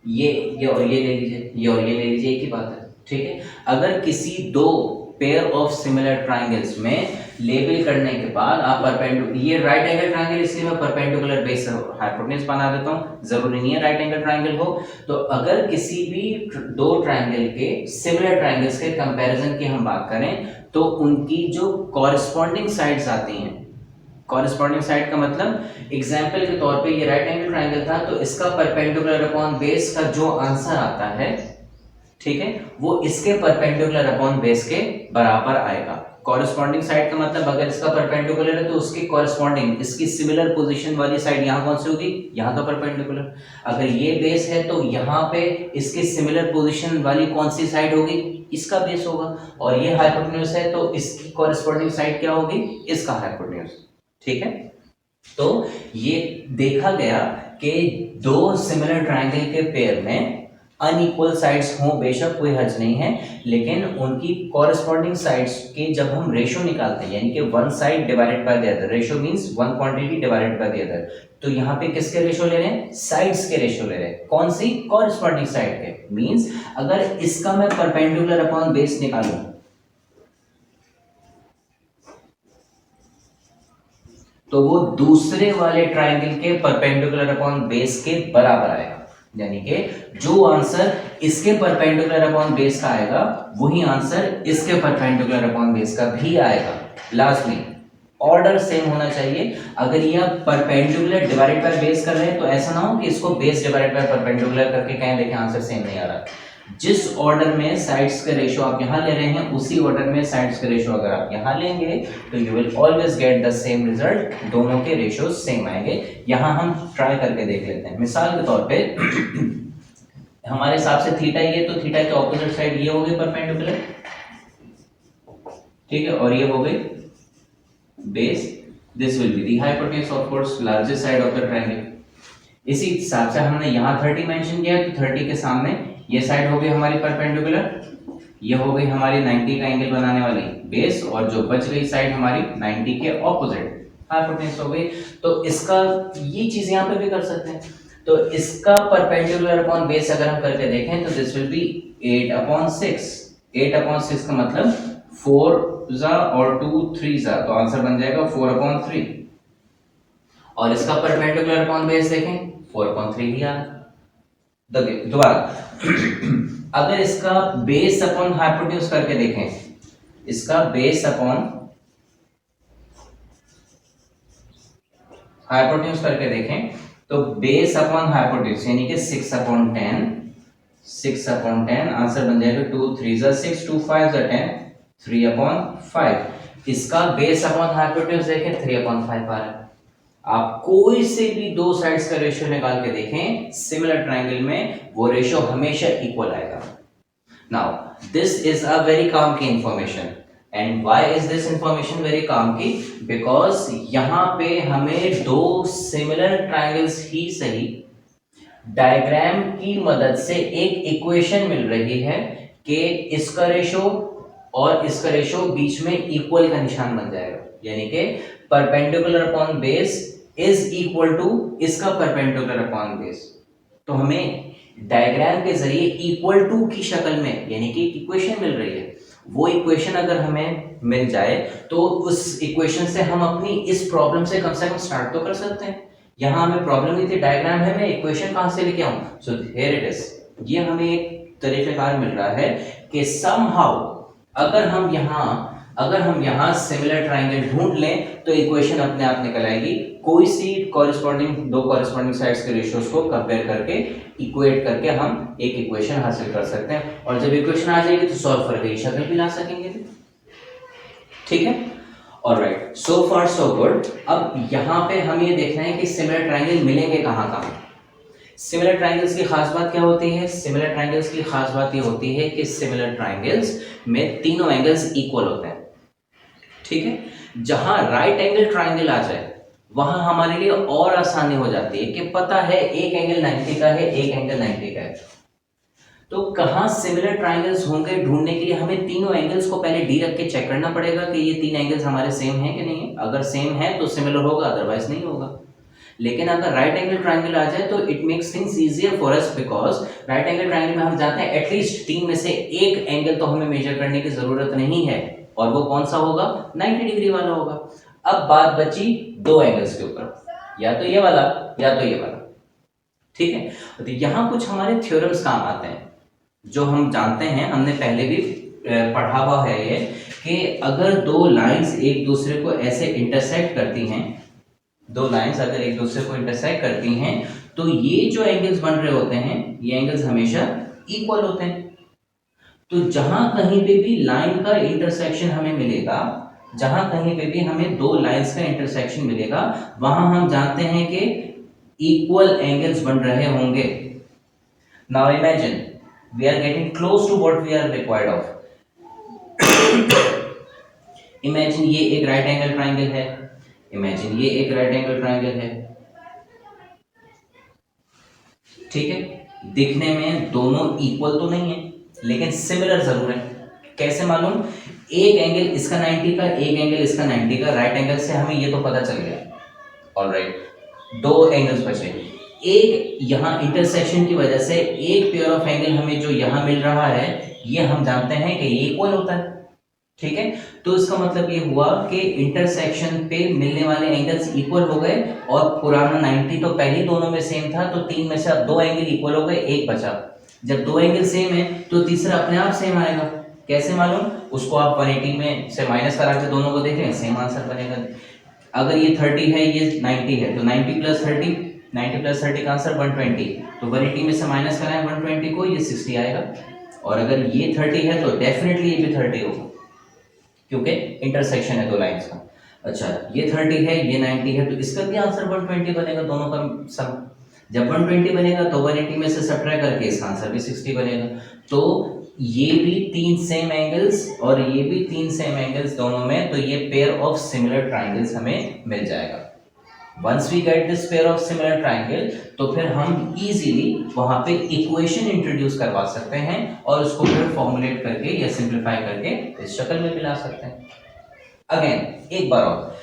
ये और ये ले लीजिए, ये और ये ले लीजिए, एक ही बात है। ठीक है, अगर किसी दो पेयर ऑफ सिमिलर ट्राइंगल्स में लेबल करने के बाद आप परपेंडिकुलर, ये राइट एंगल ट्राइंगल इसलिए मैं परपेंडिकुलर बेस हाइपोटेन्यूज बना देता हूँ, जरूरी नहीं है राइट एंगल ट्राइंगल हो। तो अगर किसी भी दो ट्राइंगल के सिमिलर ट्राइंगल्स के कंपैरिजन की हम बात करें, तो उनकी जो कॉरेस्पॉन्डिंग साइड्स आती हैं, कॉरेस्पॉन्डिंग साइड का मतलब एग्जाम्पल के तौर पे ये राइट एंगल ट्राइंगल था, तो इसका परपेंडिकुलर अपॉन बेस का जो आंसर आता है, ठीक है, वो इसके परपेंडिकुलर अपॉन बेस के बराबर आएगा। कॉरेस्पॉन्डिंग साइड का मतलब अगर इसका परपेंडिकुलर है तो उसकी कॉरेस्पॉन्डिंग, इसकी सिमिलर पोजीशन वाली साइड यहाँ कौन सी होगी? यहाँ का परपेंडिकुलर। अगर ये बेस है तो यहाँ पे इसकी सिमिलर पोजीशन वाली कौन सी साइड होगी? इसका बेस होगा। और ये हाइपोटेन्यूज है तो इसकी कॉरेस्पॉन्डिंग साइड क्या होगी? इसका हाइपोटेन्यूज। ठीक है, तो ये देखा गया कि दो सिमिलर ट्राइंगल के पेयर में अनइक्वल साइड्स हों, बेशक कोई हर्ज नहीं है, लेकिन उनकी कॉरेस्पॉन्डिंग साइड्स के जब हम रेशो निकालते हैं, यानी कि one side divided by the other, ratio means one quantity divided by the other, तो यहाँ पे किसके रेशो ले रहे हैं? साइड्स के रेशो ले रहे हैं। कौन सी? कॉरेस्पॉन्डिंग साइड के। मींस अगर इसका मैं परपेंडिकुलर अपॉन बेस निकालूं, तो वो दूसरे वाले ट्राइंगल के परपेंडिकुलर अपॉन बेस के बराबर आएगा। यानी कि जो आंसर इसके परपेंडिकुलर अपॉन बेस का आएगा, वही आंसर इसके परपेंडिकुलर अपॉन बेस का भी आएगा। लाजमी ऑर्डर सेम होना चाहिए। अगर ये आप परपेंडिकुलर डिवाइडेड बाय बेस कर रहे हैं तो ऐसा ना हो कि इसको बेस डिवाइडेड बाय परपेंडिकुलर करके कहें देखें आंसर सेम नहीं आ रहा। जिस ऑर्डर में साइड्स के रेशो आप यहाँ ले रहे हैं, उसी ऑर्डर में साइड्स के रेशो अगर आप यहाँ लेंगे तो you will always get the same result, दोनों के रेशो सेम आएंगे। यहाँ हम ट्राई करके देख लेते हैं। मिसाल के तौर पे हमारे हिसाब से थीटा ये, तो थीटा के ऑपोजिट साइड ये हो गई परपेंडिकुलर, ठीक है, और ये हो गई base. This will be the hypotenuse of course, largest side of the triangle. इसी हिसाब से हमने यहाँ 30 मेंशन किया, तो 30 के सामने ये साइड हो गई हमारी परपेंडिकुलर, ये हो गई हमारी 90 का एंगल बनाने वाली बेस, और जो बच गई साइड हमारी 90 के ऑपोजिट हाइपोटेन्यूज हो गई। तो इसका ये चीज यहाँ पे भी कर सकते हैं। तो इसका परपेंडिकुलर अपॉन बेस अगर हम करके देखें तो दिस विल बी 8/6। 8/6 का मतलब 4 जा और 2 3 जा, तो आंसर बन जाएगा 4/3। और इसका परपेंडिकुलर अपॉन बेस देखें 4/3 ही आ। दोबारा अगर इसका बेस अपॉन हाइपोटेन्यूज करके देखें, इसका बेस अपॉन हाइपोटेन्यूज करके देखें तो बेस अपॉन हाइपोटेन्यूज यानी कि 6/10, 6/10 आंसर बन जाएगा 2 3 जा 6, 2 5 जा 10, 3/5। इसका बेस अपॉन हाइपोटेन्यूज देखें 3/5 आ रहा है। आप कोई से भी दो साइड्स का रेशियो निकाल के देखें सिमिलर ट्रायंगल में, वो रेशियो हमेशा इक्वल आएगा। Now this is a very काम की information. And why is this information very काम की? बिकॉज यहाँ पे हमें दो सिमिलर ट्रायंगल्स ही सही, डायग्राम की मदद से एक इक्वेशन मिल रही है कि इसका रेशो और इसका रेशो बीच में इक्वल का निशान बन जाएगा, यानी कि perpendicular upon base is equal to इसका परपेंडिकुलर अपॉन बेस। तो हमें डायग्राम के जरिए इक्वल टू की शक्ल में यानी कि इक्वेशन मिल रही है, वो इक्वेशन अगर हमें मिल जाए तो उस इक्वेशन से हम अपनी इस प्रॉब्लम से कम स्टार्ट तो कर सकते हैं। यहाँ हमें प्रॉब्लम नहीं थी, डायग्राम है, मैं इक्वेशन कहाँ से लेके आऊं? So here it is. ये हमें एक तरीकेकार मिल रहा है कि समहाउ अगर हम यहाँ सिमिलर ट्राइंगल ढूंढ लें तो इक्वेशन अपने आप निकल आएगी। कोई सी दो कॉरेस्पॉन्डिंग साइड्स के रेशियोज को कंपेयर करके इक्वेट करके हम एक इक्वेशन हासिल कर सकते हैं, और जब इक्वेशन आ जाएगी तो सॉल्व करके शक्ल भी ला सकेंगे। ठीक है, ऑलराइट, सो फार सो गुड। अब यहाँ पे हम ये देखना है कि सिमिलर ट्राइंगल मिलेंगे कहाँ कहाँ। सिमिलर ट्राइंगल्स की खास बात क्या होती है? सिमिलर ट्राइंगल्स की खास बात ये होती है कि सिमिलर ट्राइंगल्स में तीनों एंगल्स इक्वल होते हैं। ठीक है, जहां राइट एंगल ट्राइंगल आ जाए वहां हमारे लिए और आसानी हो जाती है कि पता है एक एंगल 90 का है, एक एंगल 90 का है। तो कहां सिमिलर ट्राइंगल्स होंगे ढूंढने के लिए हमें तीनों एंगल्स को पहले डी रख के चेक करना पड़ेगा कि ये तीन एंगल्स हमारे सेम हैं कि नहीं है। अगर सेम है तो सिमिलर होगा, अदरवाइज नहीं होगा। लेकिन अगर राइट एंगल ट्राइंगल आ जाए तो it makes things easier for us, because right angle triangle में हम जानते हैं एटलीस्ट तीन में से एक एंगल तो हमें मेजर करने की जरूरत नहीं है, और वो कौन सा होगा? 90 डिग्री वाला होगा। अब बात बची दो एंगल्स के ऊपर, या तो ये वाला या तो ये वाला। ठीक है, तो यहाँ कुछ हमारे थ्योरम्स काम आते हैं जो हम जानते हैं, हमने पहले भी पढ़ा हुआ है ये, कि अगर दो लाइंस एक दूसरे को ऐसे इंटरसेक्ट करती हैं, दो लाइंस अगर एक दूसरे को इंटरसेक्ट करती हैं तो ये जो एंगल्स बन रहे होते हैं ये एंगल्स हमेशा इक्वल होते हैं। तो जहां कहीं पे भी लाइन का इंटरसेक्शन हमें मिलेगा, जहां कहीं पे भी हमें दो लाइंस का इंटरसेक्शन मिलेगा, वहां हम जानते हैं कि इक्वल एंगल्स बन रहे होंगे। Now imagine we are getting close to what we are required of. Imagine ये एक राइट एंगल ट्राइंगल है, इमेजिन ये एक राइट एंगल ट्राइंगल है। ठीक है, दिखने में दोनों इक्वल तो नहीं है लेकिन सिमिलर जरूर है। कैसे मालूम? एक एंगल इसका 90 का, एक एंगल इसका 90 का, राइट एंगल से हमें ये तो पता चल गया। ऑलराइट, दो एंगल्स बचे। एक यहाँ इंटरसेक्शन की वजह से एक पेयर ऑफ एंगल हमें जो यहाँ मिल रहा है ये हम जानते हैं कि ये इक्वल होता है। ठीक है, तो इसका मतलब ये हुआ कि इंटरसेक्शन पे मिलने वाले एंगल्स इक्वल हो गए, और पुराना 90 तो पहले दोनों में सेम था, तो तीन में से अब दो एंगल इक्वल हो गए, एक बचा। जब दो एंगल सेम है तो तीसरा अपने आप सेम आएगा। कैसे मालूम? उसको आप 180 में से माइनस करा के दोनों को देखें, सेम आंसर बनेगा। अगर ये 30 है ये 90 है तो 90 प्लस 30 का आंसर 120, तो 180 में से माइनस कराएं 120 को, ये 60 आएगा। और अगर ये 30 है तो डेफिनेटली ये भी 30 होगा क्योंकि इंटरसेक्शन है दो लाइंस का। अच्छा, ये 30 है ये 90 है, तो इसका भी आंसर 120 बनेगा, दोनों का सम। जब 120 बनेगा तो 180 में से सब्ट्रैक्ट करके इसका आंसर भी 60 बनेगा। तो ये भी तीन सेम एंगल्स और ये भी तीन सेम एंगल्स दोनों में, तो ये पेयर ऑफ सिमिलर ट्राइंगल्स हमें मिल जाएगा। Once we get this pair of similar triangle तो फिर हम इजीली वहां पे इक्वेशन इंट्रोड्यूस करवा सकते हैं और उसको फिर फॉर्मुलेट करके या सिंप्लीफाई करके इस शक्ल में मिला सकते हैं। अगेन एक बार और,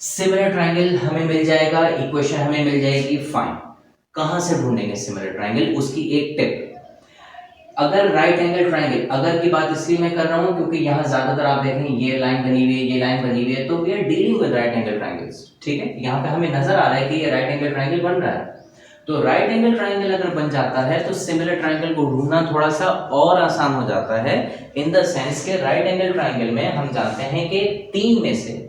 सिमिलर ट्राइंगल हमें मिल जाएगा, इक्वेशन हमें मिल जाएगी, फाइन। कहां से ढूंढेंगे सिमिलर ट्राइंगल? उसकी एक टिप। अगर राइट एंगल ट्राइंगल, अगर की बात इसलिए मैं कर रहा हूं क्योंकि यहाँ ज्यादातर आप देखें ये लाइन बनी हुई है, ये लाइन बनी हुई है, तो we are dealing with right angle triangles. ठीक है, यहाँ पे हमें नजर आ रहा है कि ये राइट एंगल ट्राइंगल बन रहा है। तो राइट एंगल ट्राइंगल अगर बन जाता है तो सिमिलर ट्राइंगल को ढूंढना थोड़ा सा और आसान हो जाता है, इन द सेंस के राइट एंगल ट्राइंगल में हम जानते हैं कि तीन में से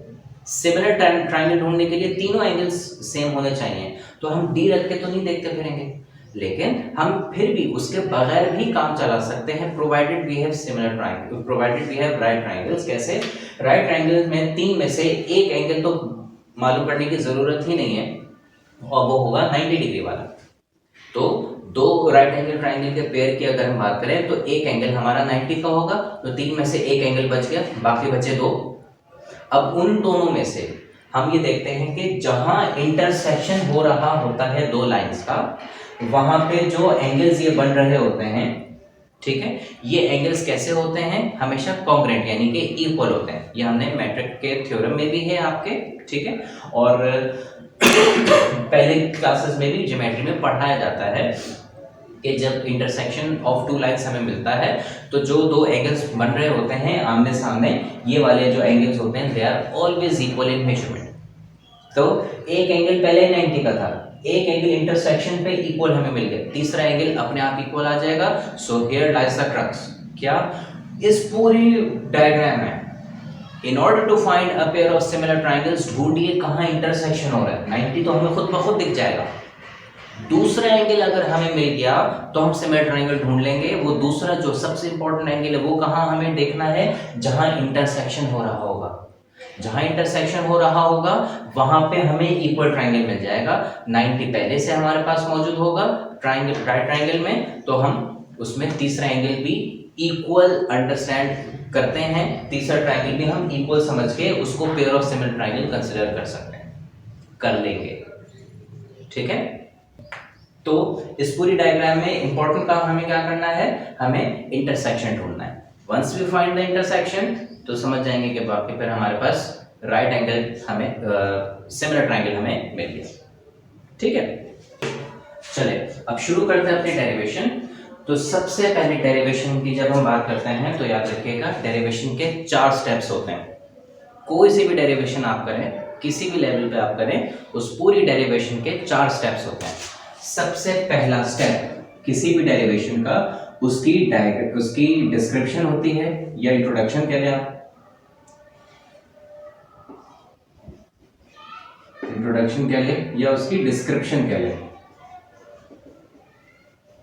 सिमिलर ट्राइंगल ढूंढने के लिए तीनों एंगल्स सेम होने चाहिए। तो हम डी रख के तो नहीं देखते फिरेंगे, लेकिन हम फिर भी उसके बगैर भी काम चला सकते हैं, provided we have similar triangle, provided we have right triangles. कैसे? राइट ट्राइंगल में तीन में से एक एंगल तो मालूम करने की जरूरत ही नहीं है और वो होगा 90 डिग्री वाला। तो दो राइट एंगल ट्राइंगल के पेयर की अगर हम बात करें तो एक एंगल हमारा 90 का होगा, तो तीन में से एक एंगल बच गया, बाकी बचे दो। अब उन दोनों में से हम ये देखते हैं कि जहां इंटरसेक्शन हो रहा होता है दो लाइंस का, वहां पे जो एंगल्स ये बन रहे होते हैं, ठीक है, ये एंगल्स कैसे होते हैं, हमेशा कॉन्ग्रुएंट यानी कि इक्वल होते हैं। ये हमने मैट्रिक के थ्योरम में भी है आपके, ठीक है, और पहले क्लासेस में भी ज्योमेट्री में पढ़ाया जाता है कि जब इंटरसेक्शन ऑफ टू लाइन्स हमें मिलता है तो जो दो एंगल्स बन रहे होते हैं आमने सामने, ये वाले जो एंगल्स होते हैं they are always equal in measurement. तो एक एंगल पहले 90 का था, एक एंगल इंटरसेक्शन पे इक्वल हमें मिल गया, तीसरा एंगल अपने आप इक्वल आ जाएगा। So here lies the crux, क्या इस पूरी डायग्राम में in order to find a pair of similar triangles ढूंढिए कहां इंटरसेक्शन हो रहा है। 90 तो हमें खुद ब खुद दिख जाएगा, दूसरा एंगल अगर हमें मिल गया तो हम सिमिलर ट्राइंगल ढूंढ लेंगे। वो दूसरा जो सबसे इंपॉर्टेंट एंगल है वो कहां हमें देखना है, जहां इंटरसेक्शन हो रहा होगा। जहां इंटरसेक्शन हो रहा होगा वहां पे हमें इक्वल ट्राइंगल मिल जाएगा। 90 पहले से हमारे पास मौजूद होगा ट्राइंगल, राइट ट्राइंगल में, तो हम उसमें तीसरा एंगल भी इक्वल अंडरस्टैंड करते हैं, तीसरा ट्राइंगल भी हम इक्वल समझ के उसको pair of similar triangle consider कर सकते हैं, कर लेंगे, ठीक है। तो इस पूरी डायग्राम में इंपॉर्टेंट काम हमें क्या करना है, हमें इंटरसेक्शन ढूंढना है। Once we find the intersection तो समझ जाएंगे कि बाकी फिर हमारे पास राइट एंगल हमें सिमिलर ट्राइंगल हमें मिल गया, ठीक है। चले अब शुरू करते हैं अपनी डेरिवेशन। तो सबसे पहले डेरिवेशन की जब हम बात करते हैं तो याद रखिएगा डेरिवेशन के 4 स्टेप्स होते हैं। कोई सी भी डेरिवेशन आप करें, किसी भी लेवल पे आप करें, उस पूरी डेरिवेशन के 4 स्टेप्स होते हैं। सबसे पहला स्टेप किसी भी डेरिवेशन का उसकी डिस्क्रिप्शन होती है या इंट्रोडक्शन कह लें आप, इंट्रोडक्शन कह लें या उसकी डिस्क्रिप्शन कह लें।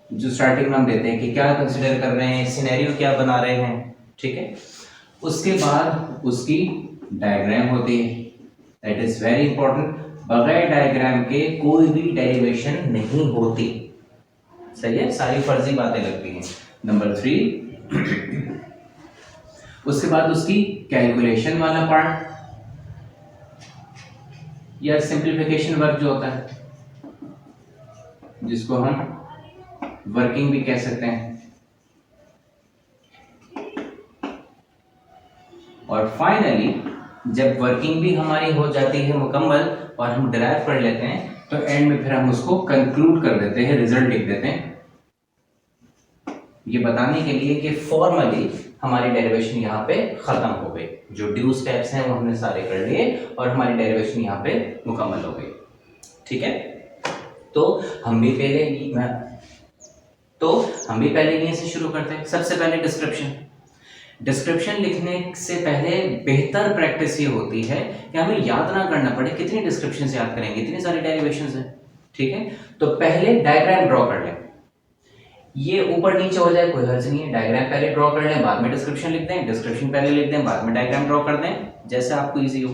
जो स्टार्टिंग में हम देते हैं कि क्या कंसीडर कर रहे हैं, सिनेरियो क्या बना रहे हैं, ठीक है। उसके बाद उसकी डायग्राम होती है, दैट इज वेरी इंपॉर्टेंट। बगैर डायग्राम के कोई भी डेरिवेशन नहीं होती, सही है, सारी फर्जी बातें लगती हैं। नंबर 3 उसके बाद उसकी कैलकुलेशन वाला पार्ट या सिंप्लीफिकेशन वर्क जो होता है, जिसको हम वर्किंग भी कह सकते हैं। और फाइनली जब वर्किंग भी हमारी हो जाती है मुकम्मल और हम डिराइव कर लेते हैं तो एंड में फिर हम उसको कंक्लूड कर देते हैं, रिजल्ट लिख देते हैं, ये बताने के लिए कि फॉर्मली हमारी डेरिवेशन यहाँ पे खत्म हो गई। जो ड्यू स्टेप्स हैं वो हमने सारे कर लिए और हमारी डेरिवेशन यहाँ पे मुकम्मल हो गई, ठीक है। तो हम भी पहले यहीं से शुरू करते हैं। सबसे पहले डिस्क्रिप्शन लिखने से पहले बेहतर प्रैक्टिस ये होती है कि हमें याद ना करना पड़े कितनी डिस्क्रिप्शन से याद करेंगे, इतनी सारी डेरिवेशंस हैं, ठीक है। तो पहले डायग्राम ड्रॉ कर लें, ये ऊपर नीचे हो जाए कोई हर्ज नहीं है, डायग्राम पहले ड्रॉ कर लें, बाद में डिस्क्रिप्शन लिख दें, डिस्क्रिप्शन पहले लिख दें, बाद में डायग्राम ड्रॉ कर दें, जैसे आपको इजी हो।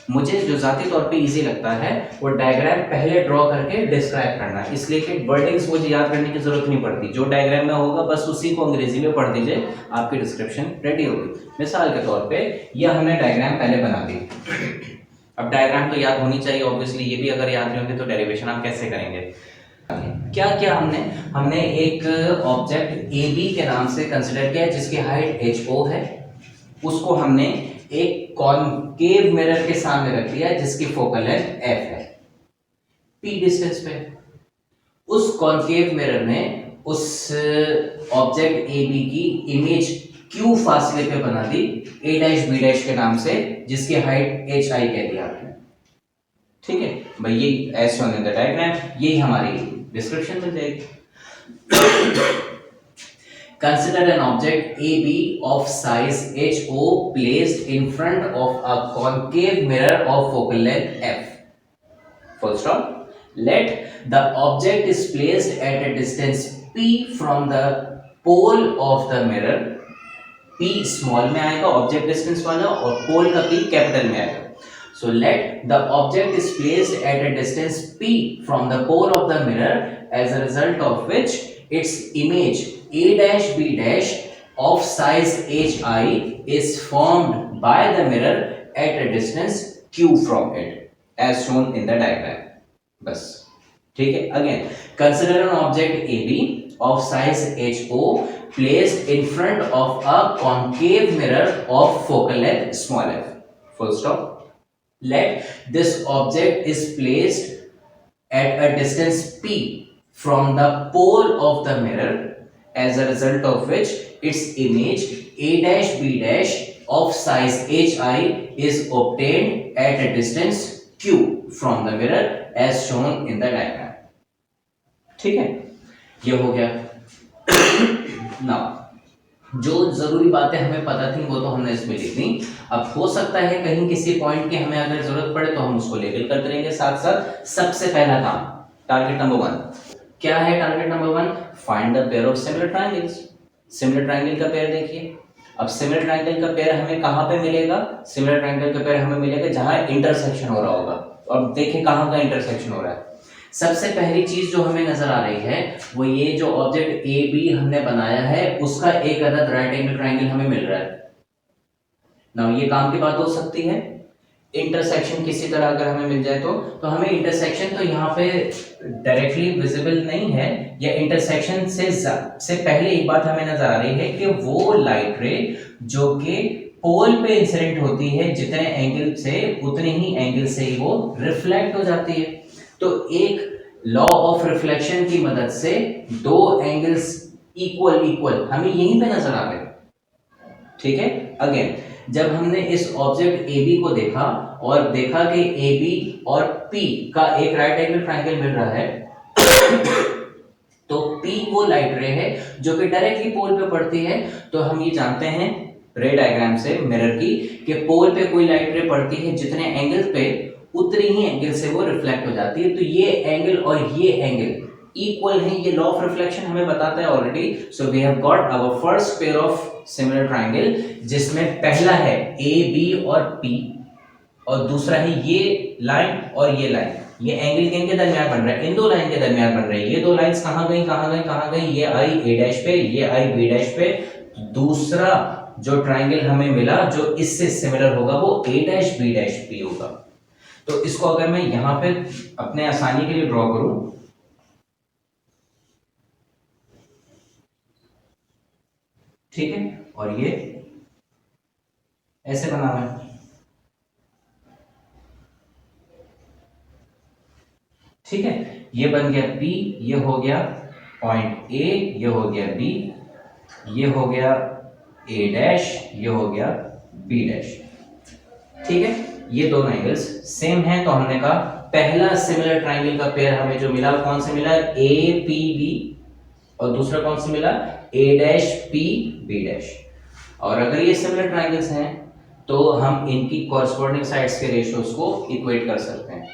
मुझे जो जाती तौर पे इजी लगता है वो डायग्राम पहले ड्रॉ करके डिस्क्राइब करना, इसलिए कि वर्डिंग्स मुझे याद करने की जरूरत नहीं पड़ती, जो डायग्राम में होगा बस उसी को अंग्रेजी में पढ़ दीजिए, आपकी डिस्क्रिप्शन रेडी होगी। मिसाल के तौर पे यह हमने डायग्राम पहले बना दी। अब डायग्राम तो याद होनी चाहिए ऑब्वियसली, ये भी अगर याद नहीं होगी तो डेरिवेशन आप कैसे करेंगे। क्या क्या हमने एक ऑब्जेक्ट ए बी के नाम से कंसिडर किया जिसकी हाइट HO है, उसको हमने एक कॉनकेव मिरर के सामने रख दिया जिसकी फोकल लेंथ F है, P डिस्टेंस पे। उस कॉनकेव मिरर में उस ऑब्जेक्ट ए बी की इमेज Q फासले पे बना दी A'B' के नाम से, जिसकी हाइट HI कह दिया आपने, ठीक है भाई। ये as shown in the diagram, यही हमारी डिस्क्रिप्शन मिल जाएगी। Consider an object AB of size HO placed in front of a concave mirror of focal length F. Full stop. Let the object is placed at a distance P from the pole of the mirror. P small में आएगा object distance वाला और पोल का P capital में आएगा। So let the object is placed at a distance P from the pole of the mirror, as a result of which its image A', B' of size HI is formed by the mirror at a distance Q from it, as shown in the diagram. बस ठीक है, again consider an object A B of size HO placed in front of a concave mirror of focal length small f. Full stop. Let this object is placed at a distance p from the pole of the mirror, as a result of which its image a dash b dash of size hi is obtained at a distance q from the mirror as shown in the diagram. ठीक है, ये हो गया. Now जो जरूरी बातें हमें पता थी वो तो हमने इसमें लिख दी. अब हो सकता है कहीं किसी पॉइंट की हमें अगर जरूरत पड़े तो हम उसको लेबल करते रहेंगे साथ साथ. सबसे पहला काम, टारगेट नंबर 1 क्या है? Target number 1, find the pair of similar triangles. Similar triangle का पेयर देखिए. अब सिमिलर ट्रायंगल का पेयर हमें कहां पे मिलेगा? सिमिलर ट्रायंगल का पेयर हमें मिलेगा जहां इंटरसेक्शन हो रहा होगा. और देखिए कहां का इंटरसेक्शन हो रहा है. सबसे पहली चीज जो हमें नजर आ रही है वो ये जो ऑब्जेक्ट ए बी हमने बनाया है उसका एक अदद राइट एंगल ट्रायंगल हमें मिल रहा है. नाउ ये काम की बात हो सकती है. इंटरसेक्शन किसी तरह अगर हमें मिल जाए तो हमें इंटरसेक्शन तो यहाँ पे डायरेक्टली विजिबल नहीं है, या इंटरसेक्शन से पहले एक बात हमें नजर आ रही है कि वो लाइट रे जो कि पोल पे इंसिडेंट होती है जितने एंगल से उतने ही एंगल से ही वो रिफ्लेक्ट हो जाती है. तो एक लॉ ऑफ रिफ्लेक्शन की मदद से दो एंगल्स इक्वल हमें यहीं पे नजर आ गए. ठीक है, अगेन जब हमने इस ऑब्जेक्ट AB को देखा और देखा कि AB और P का एक राइट एंगल ट्रायंगल मिल रहा है तो P वो लाइट रे है जो कि डायरेक्टली पोल पे पड़ती है. तो हम ये जानते हैं रे डायग्राम से मिरर की कि पोल पे कोई लाइट रे पड़ती है जितने एंगल पे उतने ही एंगल से वो रिफ्लेक्ट हो जाती है. तो ये एंगल और ये एंगल इक्वल है. ये लॉ ऑफ रिफ्लेक्शन हमें बताता है already. So we have got our first pair of similar triangle जिसमें पहला है ए बी और P और दूसरा है ये लाइन और ये लाइन. ये एंगल किनके दरमियान बन रहा है? इन दो लाइन के दरमियान बन रहा है. ये दो लाइंस कहां गई? ये आई A डैश पे, ये आई B डैश पे. दूसरा जो ट्रायंगल हमें मिला जो इससे सिमिलर होगा वो A dash B dash P होगा. तो इसको अगर मैं यहां पे अपने आसानी के लिए ड्रॉ करूं, ठीक है, और ये ऐसे बना हुआ है. ठीक है, ये बन गया P, ये हो गया पॉइंट A, ये हो गया B, ये हो गया A डैश, ये हो गया B डैश. ठीक है, ये दोनों एंगल्स सेम हैं. तो हमने कहा पहला सिमिलर ट्रायंगल का पेयर हमें जो मिला कौन से मिला? APB. और दूसरा कौन सा मिला? A dash P B dash. और अगर ये सिमिलर ट्रायंगल्स हैं तो हम इनकी कॉरस्पॉन्डिंग साइड्स के रेशियोज को इक्वेट कर सकते हैं.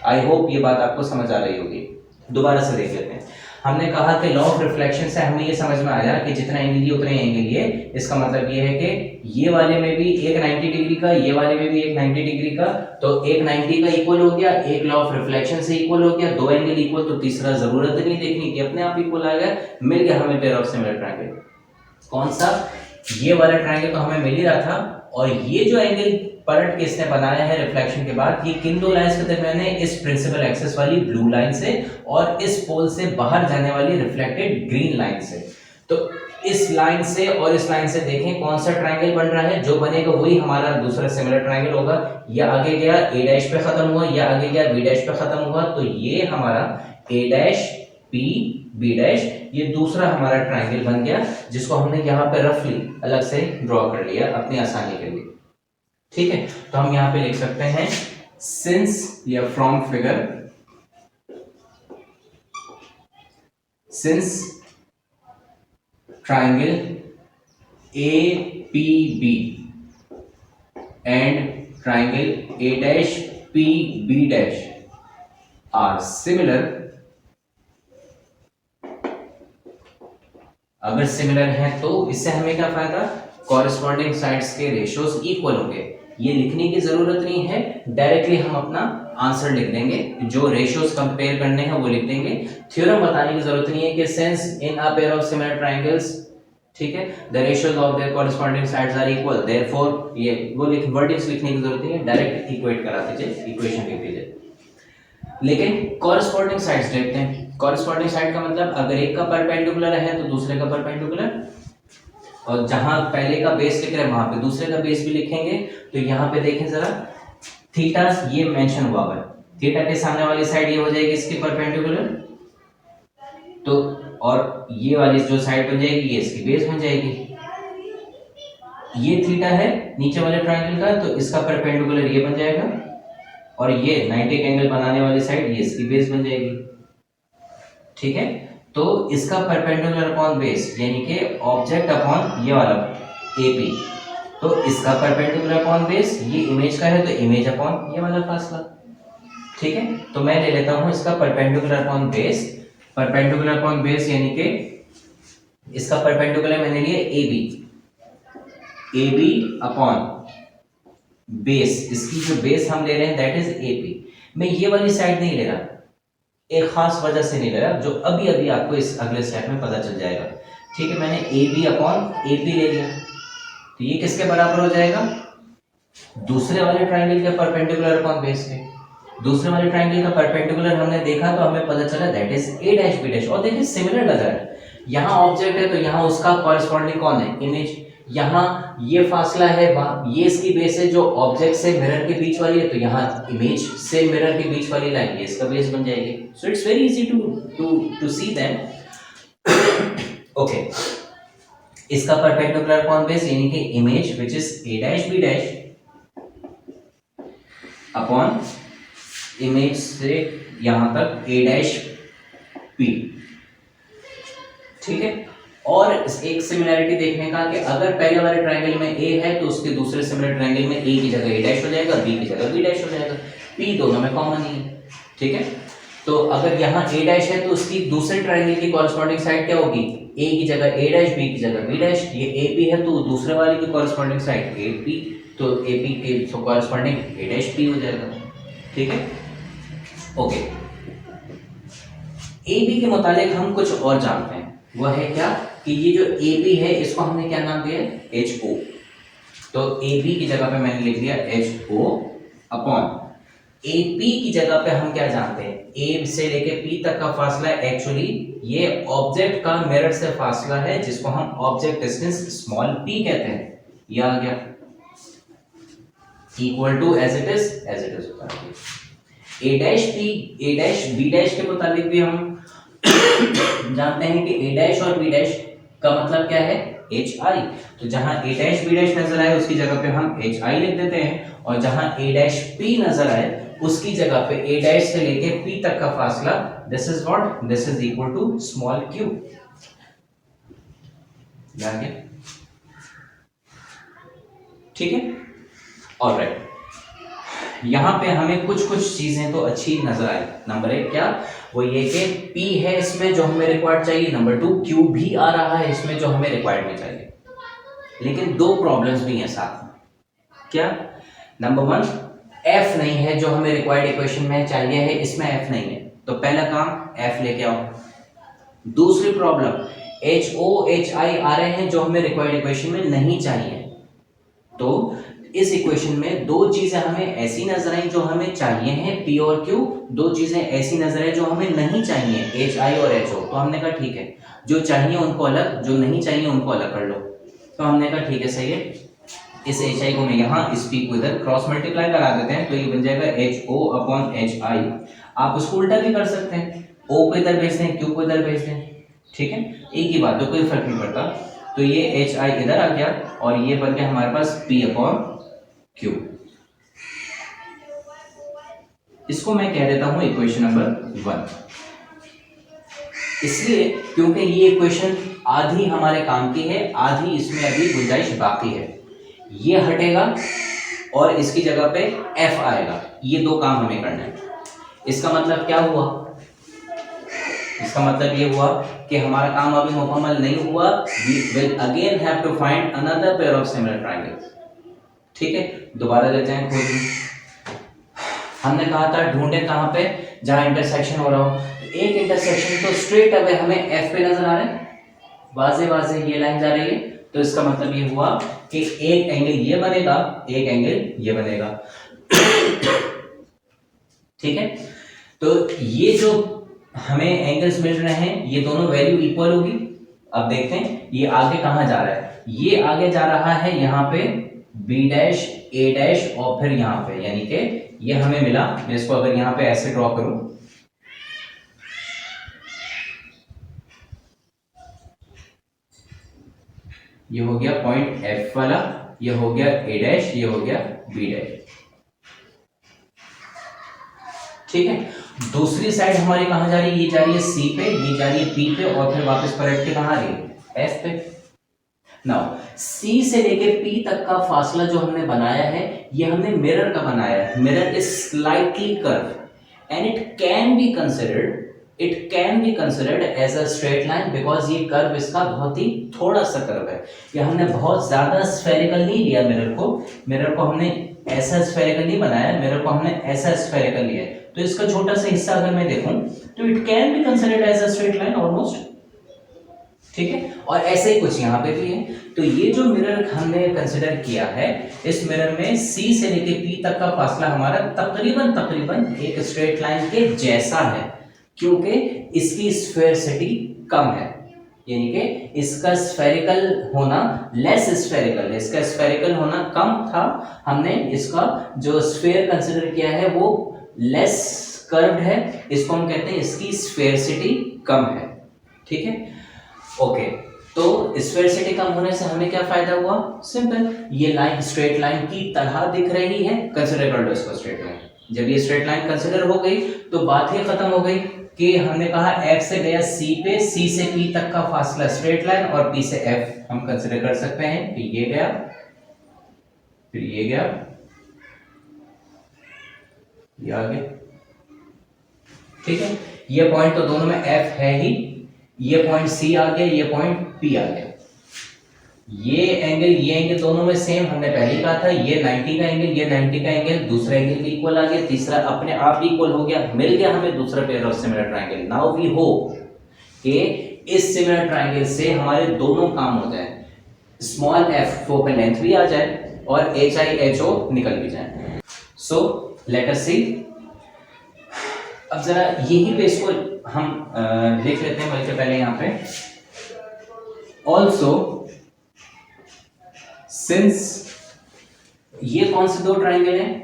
आई होप ये बात आपको समझ आ रही होगी. दोबारा से देख लेते हैं. हमने कहा कि लॉ ऑफ रिफ्लेक्शन से हमें ये समझ में आया कि जितना एंगल ये उतने एंगल ये. इसका मतलब ये है कि ये वाले में भी एक 90 डिग्री का, ये वाले में भी एक 90 डिग्री का. तो एक 90 का इक्वल हो गया, एक लॉ ऑफ रिफ्लेक्शन से इक्वल हो गया. दो एंगल इक्वल तो तीसरा जरूरत नहीं देखने की, अपने आप इक्वल आ गया. मिल गया हमें पेयर ऑफ सिमिलर ट्रायंगल. कौन सा? ये वाला ट्रायंगल तो हमें मिल ही रहा था. और ये जो एंगल पलट के इसने बनाया है रिफ्लेक्शन के बाद, ये किन दो लाइंस के दरमियान है? इस प्रिंसिपल एक्सिस वाली ब्लू लाइन से और इस पोल से बाहर जाने वाली रिफ्लेक्टेड ग्रीन लाइन से. तो इस लाइन से और इस लाइन से देखें कौन सा ट्रायंगल बन रहा है. जो बनेगा वही हमारा दूसरा सिमिलर ट्रायंगल होगा. ये आगे गया A डैश पे खत्म हुआ, ये आगे गया B डैश पे खत्म हुआ. तो ये हमारा A dash P B dash, ये दूसरा हमारा ट्रायंगल बन गया जिसको हमने यहाँ पे रफली अलग से ड्रॉ कर लिया अपनी आसानी के लिए. ठीक है, तो हम यहाँ पे लिख सकते हैं सिंस या from figure, since triangle APB and triangle A dash P B dash are similar. अगर सिमिलर है तो इससे हमें क्या फायदा? कॉरेस्पॉन्डिंग साइड्स के रेशियोज इक्वल होंगे. ये लिखने की जरूरत नहीं है, डायरेक्टली हम अपना आंसर लिख देंगे. जो रेशियोज कंपेयर करने हैं वो लिख देंगे. थ्योरम बताने की जरूरत नहीं है कि since in a pair of similar triangles, ठीक है, the ratios of their corresponding sides are equal, therefore ये वो वर्डिंग्स लिखने की जरूरत नहीं है, डायरेक्ट इक्वेट करा दीजिए, इक्वेशन लिख दीजिए. लेकिन कॉरस्पॉन्डिंग साइड्स देखते हैं। कॉरस्पॉन्डिंग साइड का मतलब अगर एक का परपेंडिकुलर है तो दूसरे का परपेंडिकुलर, और जहां पहले का बेस लिख रहे हैं वहां पे दूसरे का बेस भी लिखेंगे। तो यहाँ पे देखें जरा, थीटा ये मेंशन हुआ है, थीटा के सामने वाली साइड ये हो जाएगी इसकी परपेंडिकुलर, तो और ये वाली जो साइड बन जाएगी ये इसकी बेस बन जाएगी। ये थीटा है नीचे वाले ट्रायंगल का, तो इसका परपेंडिकुलर ये बन जाएगा, और ये 90 एंगल बनाने वाली साइड ये इसकी बेस बन जाएगी। ठीक है, तो इसका परपेंडिकुलर अपॉन बेस यानी कि ऑब्जेक्ट अपॉन ये वाला एपी, तो इसका परपेंडिकुलर अपॉन बेस ये इमेज का है तो इमेज अपॉन ये वाला फासला। ठीक है, तो मैं ले लेता हूं इसका perpendicular upon base. Perpendicular upon base यानी कि इसका परपेंडिकुलर मैंने लिया एबी, एबी अपॉन बेस, इसकी जो बेस हम ले रहे हैं दैट इज एपी। मैं ये वाली साइड नहीं ले रहा, एक खास वजह से नहीं ले रहा जो अभी अभी आपको इस अगले स्टेप में पता चल जाएगा। ठीक है, मैंने A B upon A P ले लिया, तो ये किसके बराबर हो जाएगा, दूसरे वाले ट्रायंगल के परपेंडिकुलर अपॉन बेस के। दूसरे वाले ट्रायंगल का परपेंडिकुलर हमने देखा तो हमें पता चला that is A dash B dash, और देखिए सिमिलर लग रहा है। यहाँ ऑब्जेक्ट है तो यहाँ उसका कॉरेस्पॉन्डिंग कौन है, इमेज। यहाँ ये फासला है, ये इसकी बेस है जो ऑब्जेक्ट से मिरर के बीच वाली है, तो यहाँ इमेज से मिरर के बीच वाली लाइन ये इसका बेस बन जाएगी। So it's very easy to see them. Okay, इसका परपेंडिकुलर अपॉन बेस यानी कि image which is A dash B dash upon image से यहां तक ए डैश पी। ठीक है, और एक सिमिलरिटी देखने का कि अगर पहले वाले ट्रायंगल में ए है तो उसके दूसरे सिमिलर ट्रायंगल में ए की जगह ए डैश हो जाएगा, बी की जगह बी डैश हो जाएगा, पी दोनों में कॉमन ही है। ठीक है, तो अगर यहाँ ए डैश है तो उसकी दूसरे ट्रायंगल की कॉरेस्पॉन्डिंग साइड क्या होगी, ए की जगह ए डैश, बी की जगह बी डैश। ये ए पी है तो दूसरे वाले की कॉरेस्पॉन्डिंग साइड ए पी, तो ए पी के कॉरेस्पॉन्डिंग ए डैश पी हो जाएगा। ठीक है, ओके। ए बी के मुतालिक हम कुछ और जानते हैं, वह है क्या कि ये जो ए बी है इसको हमने क्या नाम दिया है, एच ओ। तो ए बी की जगह पे मैंने लिख दिया H O upon A P की जगह पे हम क्या जानते हैं, ए से लेके पी तक का फासला एक्चुअली ये ऑब्जेक्ट का मिरर से फासला है जिसको हम ऑब्जेक्ट डिस्टेंस स्मॉल पी कहते हैं। ये आ गया equal to as it is होता है। A dash P A dash B dash के मुताबिक भी हम जानते हैं कि ए डैश और बी डैश का मतलब क्या है, एच आई। तो जहां ए डैश बी डैश नजर आए उसकी जगह पे हम एच आई लिख देते हैं, और जहां ए डैश पी नजर आए उसकी जगह पे ए डैश से लेके पी तक का फासला this is what, this is equal to small q. ठीक है, ऑलराइट। यहां पे हमें कुछ चीजें तो अच्छी नजर आई। नंबर एक क्या, वो ये कि P है इसमें जो हमें रिक्वायर्ड चाहिए, नंबर टू Q भी आ रहा है इसमें जो हमें रिक्वायर्ड में चाहिए। लेकिन दो प्रॉब्लम्स भी हैं साथ में। क्या, नंबर वन F नहीं है जो हमें रिक्वायर्ड इक्वेशन में चाहिए है, इसमें F नहीं है, तो पहला काम F लेके आओ। दूसरी प्रॉब्लम HO HI आ रहे हैं जो हमें रिक्वायर्ड इक्वेशन में नहीं चाहिए। तो इस इक्वेशन में दो चीजें हमें ऐसी नजर आई जो हमें चाहिए हैं P और Q, दो चीजें ऐसी नजर आई जो हमें नहीं चाहिए HI और HO। तो हमने कहा ठीक है, जो चाहिए उनको अलग, जो नहीं चाहिए उनको अलग कर लो। तो हमने कहा ठीक है सही है, इस HI को मैं यहाँ इस P को इधर क्रॉस मल्टीप्लाई करा देते हैं, तो ये बन जाएगा HO अपॉन HI। आप उसको उल्टा भी कर सकते हैं, O को इधर भेज दें, Q को इधर भेज दें। ठीक है, एक ही बात, तो कोई फर्क नहीं पड़ता। तो ये HI इधर आ गया और ये बन गया हमारे पास P अपॉन Q। इसको मैं कह देता हूं इक्वेशन नंबर 1, इसलिए क्योंकि ये इक्वेशन आधी हमारे काम की है, आधी इसमें अभी गुंजाइश बाकी है। ये हटेगा और इसकी जगह पे F आएगा, ये दो काम हमें करना है। इसका मतलब क्या हुआ, इसका मतलब ये हुआ कि हमारा काम अभी मुकम्मल नहीं हुआ। We will again have to find another pair of similar triangles। ठीक है, दोबारा लग जाएं खोजने। हमने कहा था ढूंढे कहाँ पे, जहां इंटरसेक्शन हो रहा हो। तो एक इंटरसेक्शन तो स्ट्रेट अवे हमें F पे नजर आ रहा है, वाजे वाजे ये लाइन जा रही है। तो इसका मतलब ये हुआ कि एक एंगल ये बनेगा, एक एंगल ये बनेगा। ठीक है, तो ये जो हमें एंगल्स मिल रहे हैं ये दोनों वैल्यू इक्वल होगी। अब देखते हैं ये आगे कहां जा रहा है, ये आगे जा रहा है यहाँ पे बी डैश ए डैश और फिर यहाँ पे, यानी कि ये हमें मिला। मैं इसको अगर यहाँ पे ऐसे ड्रॉ करूं, ये हो गया पॉइंट एफ वाला, ये हो गया ए डैश, ये हो गया बी डैश। ठीक है, दूसरी साइड हमारी कहां जा रही है, ये जा रही है सी पे, ये जा रही है पी पे और फिर वापस पलट के कहां आ रही है एफ पे। नाउ सी से लेके पी तक का फासला जो हमने बनाया है ये हमने मिरर का बनाया है। Mirror is slightly curve and it can be considered as a straight line because ये कर्व इसका बहुत ही थोड़ा सा कर्व है। ये हमने बहुत ज्यादा स्फेरिकल नहीं लिया मिरर को हमने ऐसा स्फेरिकल नहीं बनाया, मिरर को हमने ऐसा स्फेरिकल लिया है। तो इसका छोटा सा हिस्सा अगर मैं देखूं तो it can be considered as a straight line almost. ठीक है, और ऐसे ही कुछ यहाँ पे भी है। तो ये जो मिरर हमने कंसिडर किया है, इस मिरर में सी से लेके पी तक का फासला हमारा तकरीबन एक स्ट्रेट लाइन के जैसा है, क्योंकि इसकी स्फेरिसिटी कम है, यानी कि इसका स्फेरिकल होना लेस स्फेरिकल है, इसका स्फेरिकल होना कम था। हमने इसका जो स्फेयर कंसिडर किया है वो लेस कर्व्ड है, इसको हम कहते हैं इसकी स्फेरिसिटी कम है। ठीक है, ओके। तो स्फेरिसिटी कम होने से हमें क्या फायदा हुआ, सिंपल, ये लाइन स्ट्रेट लाइन की तरह दिख रही है, कंसिडर कर लो इसको स्ट्रेट लाइन। जब ये स्ट्रेट लाइन कंसिडर हो गई तो बात ही खत्म हो गई कि हमने कहा F से गया C पे, C से P तक का फासला स्ट्रेट लाइन और P से F हम कंसिडर कर सकते हैं कि ये गया, फिर ये गया, ये आ गया। ठीक है, ये पॉइंट तो दोनों में F है ही, ये पॉइंट C आ गया, ये पॉइंट P आ गया। ये एंगल दोनों में सेम, हमने पहले कहा था ये 90 का एंगल, ये 90 का एंगल, दूसरा एंगल भी इक्वल आ गया, तीसरा अपने आप इक्वल हो गया, मिल गया हमें दूसरा pair of similar triangle. Now we hope कि इस सिमिलर ट्रायंगल से हमारे दोनों काम हो जाए, स्मॉल f फोकल लेंथ भी आ जाए और HIHO निकल भी जाए। सो लेट अस सी। अब जरा यही पे इसको हम देख लेते हैं, बल्कि पहले यहाँ पे ऑल्सो सिंस ये कौन से दो ट्रायंगल हैं।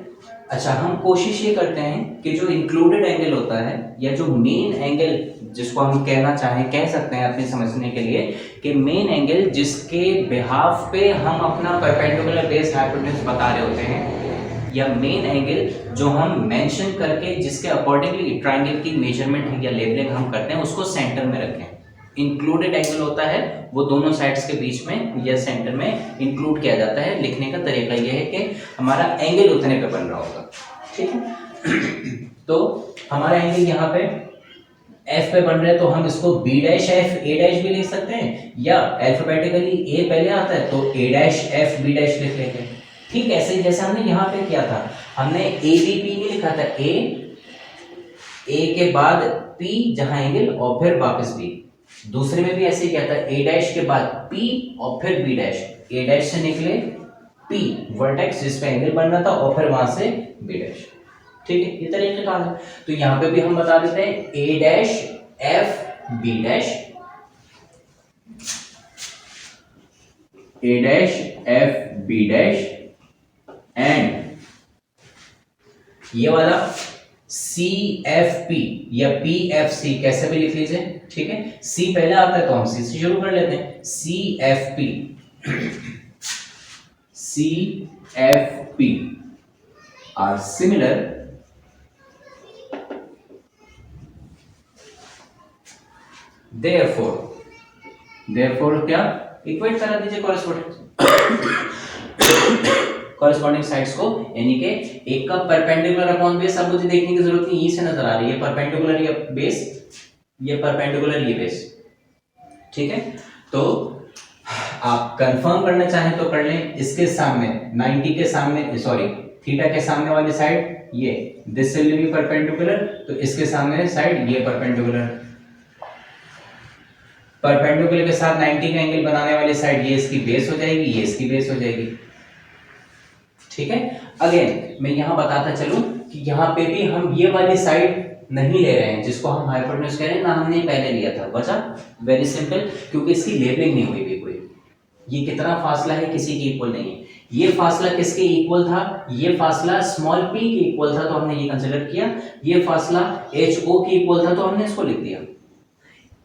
अच्छा, हम कोशिश ये करते हैं कि जो इंक्लूडेड एंगल होता है या जो मेन एंगल जिसको हम कहना चाहें, कह सकते हैं अपने समझने के लिए कि मेन एंगल जिसके बिहाफ पे हम अपना परपेंडिकुलर बेस हाइपोटेन्यूज बता रहे होते हैं, या मेन एंगल जो हम मेंशन करके जिसके अकॉर्डिंगली ट्रायंगल की मेजरमेंट या लेवलिंग हम करते हैं उसको सेंटर में रखें। इंक्लूडेड एंगल होता है वो दोनों साइड्स के बीच में या सेंटर में इंक्लूड किया जाता है। लिखने का तरीका यह है कि हमारा एंगल उतने पे बन रहा होगा। ठीक है, तो हमारा एंगल यहाँ पे F पे बन रहा है, तो हम इसको B dash F A dash भी लिख सकते हैं, या अल्फाबेटिकली A पहले आता है तो A dash F B dash लिख लेते हैं। ठीक, ऐसे ही जैसे हमने यहाँ पे किया था, हमने A B P नहीं लिखा था, A के बाद P जहां एंगल और फिर वापस B। दूसरे में भी ऐसे ही किया था, A डैश के बाद P और फिर B डैश, A डैश से निकले P वर्टेक्स जिस पे एंगल बन रहा था और फिर वहां से B डैश। ठीक है, ये तरीके का है। तो यहाँ पे भी हम बता देते हैं A dash F B dash, A dash F B dash and ये वाला CFP या PFC कैसे भी लिख लीजिए। ठीक है, C पहले आता है तो हम C से शुरू कर लेते हैं, CFP are similar therefore क्या इक्वेट करा दीजिए कॉरेस्पॉन्डिंग साइड्स को, यानी कि एक का परपेंडिकुलर अपॉन बेस। अब मुझे देखने की जरूरत नहीं, से नजर आ रही है परपेंडिकुलर ये बेस, ये परपेंडिकुलर ये बेस। ठीक है, तो आप कंफर्म करना चाहें तो कर लें। इसके सामने 90 के सामने, सॉरी थीटा के सामने वाली साइड ये दिस विल बी परपेंडिकुलर, तो इसके सामने साइड ये परपेंडिकुलर, परपेंडिकुलर के साथ 90 का एंगल बनाने वाली साइड ये इसकी बेस हो जाएगी, ये इसकी बेस हो जाएगी। ठीक है, अगेन मैं यहां बताता चलूं कि यहां पे भी हम ये वाली साइड नहीं ले रहे हैं, जिसको हम हाइपोटेन्यूज कह रहे हैं ना, हमने पहले लिया था। वजह वेरी सिंपल, क्योंकि इसकी लेबलिंग नहीं हुई भी कोई। ये कितना फासला है किसी के इक्वल नहीं है। ये फासला किसके इक्वल था? ये फासला स्मॉल p के इक्वल था तो हमने ये कंसीडर किया। ये फासला HO के इक्वल था तो हमने इसको लिख दिया।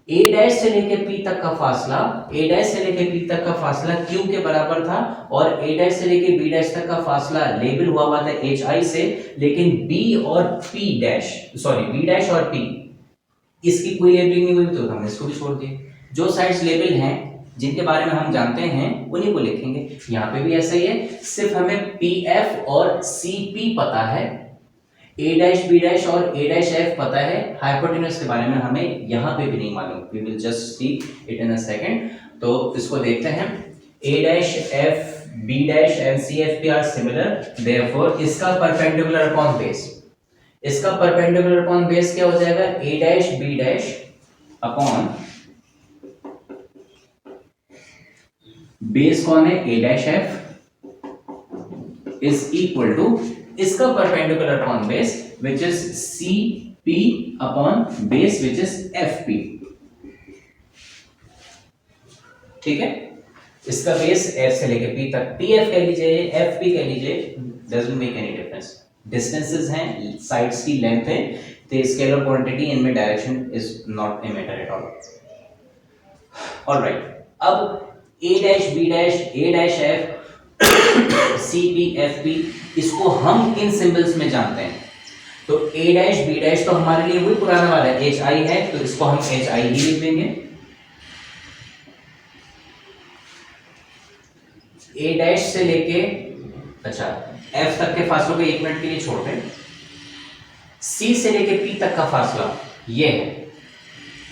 a डैश से लेके p तक का फासला, a डैश से लेके p तक का फासला q के बराबर था, और a डैश से लेके b डैश तक का फासला लेबल हुआ था hi से, लेकिन b और p dash, sorry b dash और p, इसकी कोई लेबलिंग नहीं हुई तो हमने इसको भी छोड़ दिया। जो साइड्स लेबल हैं, जिनके बारे में हम जानते हैं, उन्हीं को लिखेंगे। यहाँ पे भी ऐसा ही है, सिर्फ हमें PF और CP पता है, A डैश B डैश और A डैश F पता है। हाइपोटेन्यूज के बारे में हमें यहाँ पे भी नहीं मालूम। We will just see it in a second. तो इसको देखते हैं। A dash F B dash and CFP are similar, therefore इसका परपेंडिकुलर अपॉन बेस, इसका परपेंडिकुलर अपॉन बेस क्या हो जाएगा? A dash B dash upon base कौन है? A dash F is equal to इसका perpendicular upon base which is CP upon base which is FP। ठीक है, इसका बेस F से लेके P तक, PF कह लीजिए, FP कह लीजिए, doesn't make any difference. Distances हैं, साइड्स की लेंथ है, तो स्केलर क्वांटिटी, इनमें direction is not a matter at all. Alright, अब A dash B dash A dash F CP FP, इसको हम इन सिंबल्स में जानते हैं। तो A डैश B डैश तो हमारे लिए वही पुराना वाला है, HI है, तो इसको हम HI ही लिख देंगे। A डैश से लेके, अच्छा F तक के फासलों को 1 मिनट के लिए छोड़ते हैं। C से लेके P तक का फासला ये है।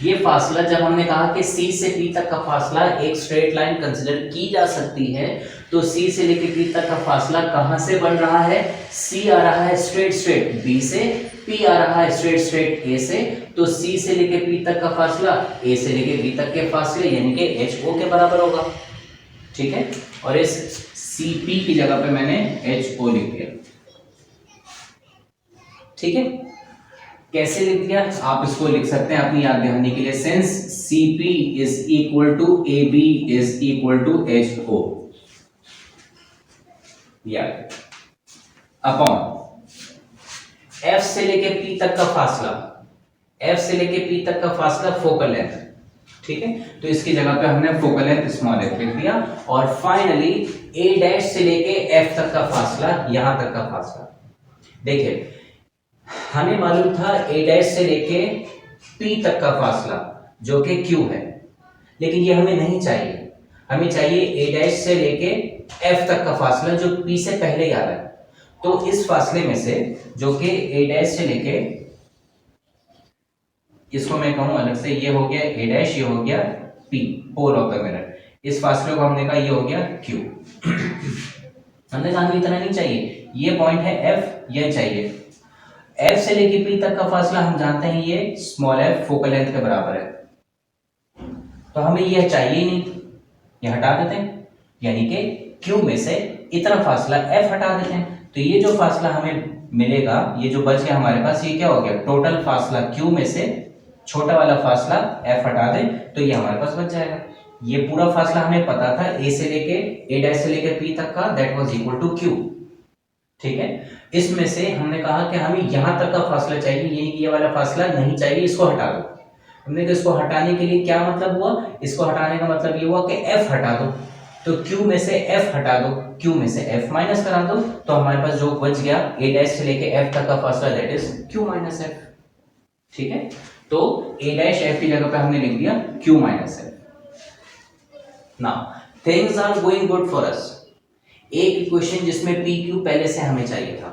ये फासला, जब हमने कहा कि C से P तक का फासला एक स्ट्रेट लाइन कंसीडर की जा सकती है, तो C से लेके P तक का फासला कहां से बन रहा है? C आ रहा है स्ट्रेट स्ट्रेट B से, P आ रहा है स्ट्रेट स्ट्रेट A से, तो C से लेके P तक का फासला A से लेके B तक के फासले यानी कि HO के बराबर होगा। ठीक है, और इस CP की जगह पे मैंने HO लिख दिया। ठीक है, कैसे लिख दिया? आप इसको लिख सकते हैं अपनी याद दहानी के लिए, since CP is equal to AB is equal to HO, या अपॉन F से लेके P तक का फासला, F से लेके P तक का फासला फोकल लेंथ। ठीक है, तो इसकी जगह पे हमने फोकल लेंथ स्मॉल f लिख दिया, और फाइनली A डैश से लेके F तक का फासला, यहां तक का फासला। देखिए, हमें मालूम था A डैश से लेके P तक का फासला जो कि Q है, लेकिन ये हमें नहीं चाहिए। हमें चाहिए A डैश से लेके F तक का फासला जो P से पहले आ रहा है। तो इस फासले में से, जो कि A डैश से लेके, इसको मैं कहूं अलग से, ये हो गया A डैश, ये हो गया P, pole of the mirror. इस फासले को हमने कहा ये हो गया Q। हमने कहा हमें इतना नहीं चाहिए, ये पॉइंट है F, ये चाहिए। F से लेके P तक का फासला हम जानते हैं ये स्मॉल f फोकल लेंथ के बराबर है, तो हमें ये चाहिए ही नहीं, ये हटा देते हैं, यानी कि Q में से इतना फासला F हटा देते हैं। तो ये जो फासला हमें मिलेगा, ये जो बच गया हमारे पास, ये क्या हो गया? टोटल फासला Q में से छोटा वाला फासला F हटा दे तो ये हमारे पास बच जाएगा। ये पूरा फासला हमें पता था A से लेके, A डैश से लेके P तक का, that was equal to Q। ठीक है, इसमें से हमने कहा कि हमें यहां तक का फासला चाहिए, ये वाला फासला नहीं चाहिए, इसको हटा दो। हमने कहा इसको हटाने के लिए क्या मतलब हुआ? इसको हटाने का मतलब ये हुआ कि F हटा दो, तो Q में से F हटा दो, Q में से F माइनस करा दो, तो हमारे पास जो बच गया A डैश से लेके F तक का फासला, that is Q minus F। ठीक है, तो A डैश F की जगह पे हमने लिख दिया Q minus F। Now things are going good for us. एक इक्वेशन जिसमें PQ पहले से हमें चाहिए था,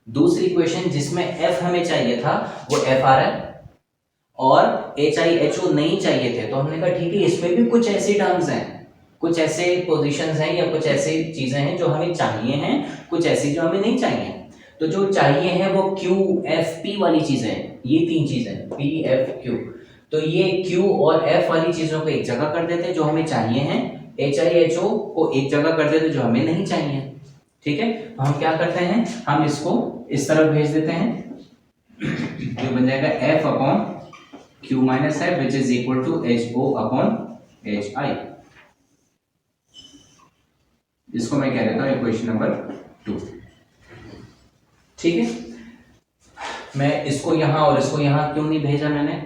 दूसरी इक्वेशन जिसमें F हमें चाहिए था वो F आ रहा है, और HI HO नहीं चाहिए थे, तो हमने कहा ठीक है, इसमें भी कुछ ऐसी टर्म्स हैं, कुछ ऐसे पोजीशंस हैं या कुछ ऐसी चीजें हैं जो हमें चाहिए हैं, कुछ ऐसी जो हमें नहीं चाहिए। तो जो चाहिए हैं वो Q F P वाली चीजें हैं, ये तीन चीजें P F Q। तो ये Q और F वाली चीजों को एक जगह कर देते हैं जो हमें चाहिए हैं, HI HO को एक जगह कर देते हैं जो हमें नहीं चाहिए। ठीक है, तो हम क्या करते हैं, हम इसको इस तरफ भेज देते हैं, ये बन जाएगा F upon Q minus F which is equal to H O upon H I. इसको मैं कह देता हूं इक्वेशन नंबर 2। ठीक है, मैं इसको यहां और इसको यहां क्यों नहीं भेजा? मैंने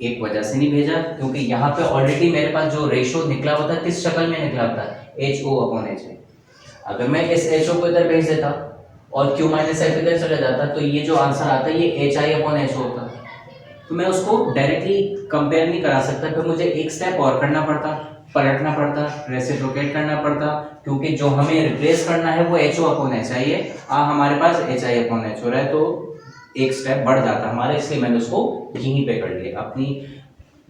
एक वजह से नहीं भेजा, क्योंकि यहाँ पे ऑलरेडी मेरे पास जो रेशो निकला हुआ था किस शक्ल में निकला होता है, H O upon H I. अगर मैं इस एच ओ को इधर भेज देता और क्यू माइनस एफ इधर चला जाता तो ये जो आंसर आता है ये एच आई अपॉन एच होता। तो मैं उसको डायरेक्टली कंपेयर नहीं करा सकता, फिर मुझे एक स्टेप और करना पड़ता, पलटना पड़ता, रेसिप्रोकेट करना पड़ता, क्योंकि जो हमें रिप्लेस करना है वो H O upon H I है, हमारे पास एच आई अपॉन एच हो रहा है, तो एक स्टेप बढ़ जाता हमारा, इसलिए मैंने उसको यहीं पे कर लिया। अपनी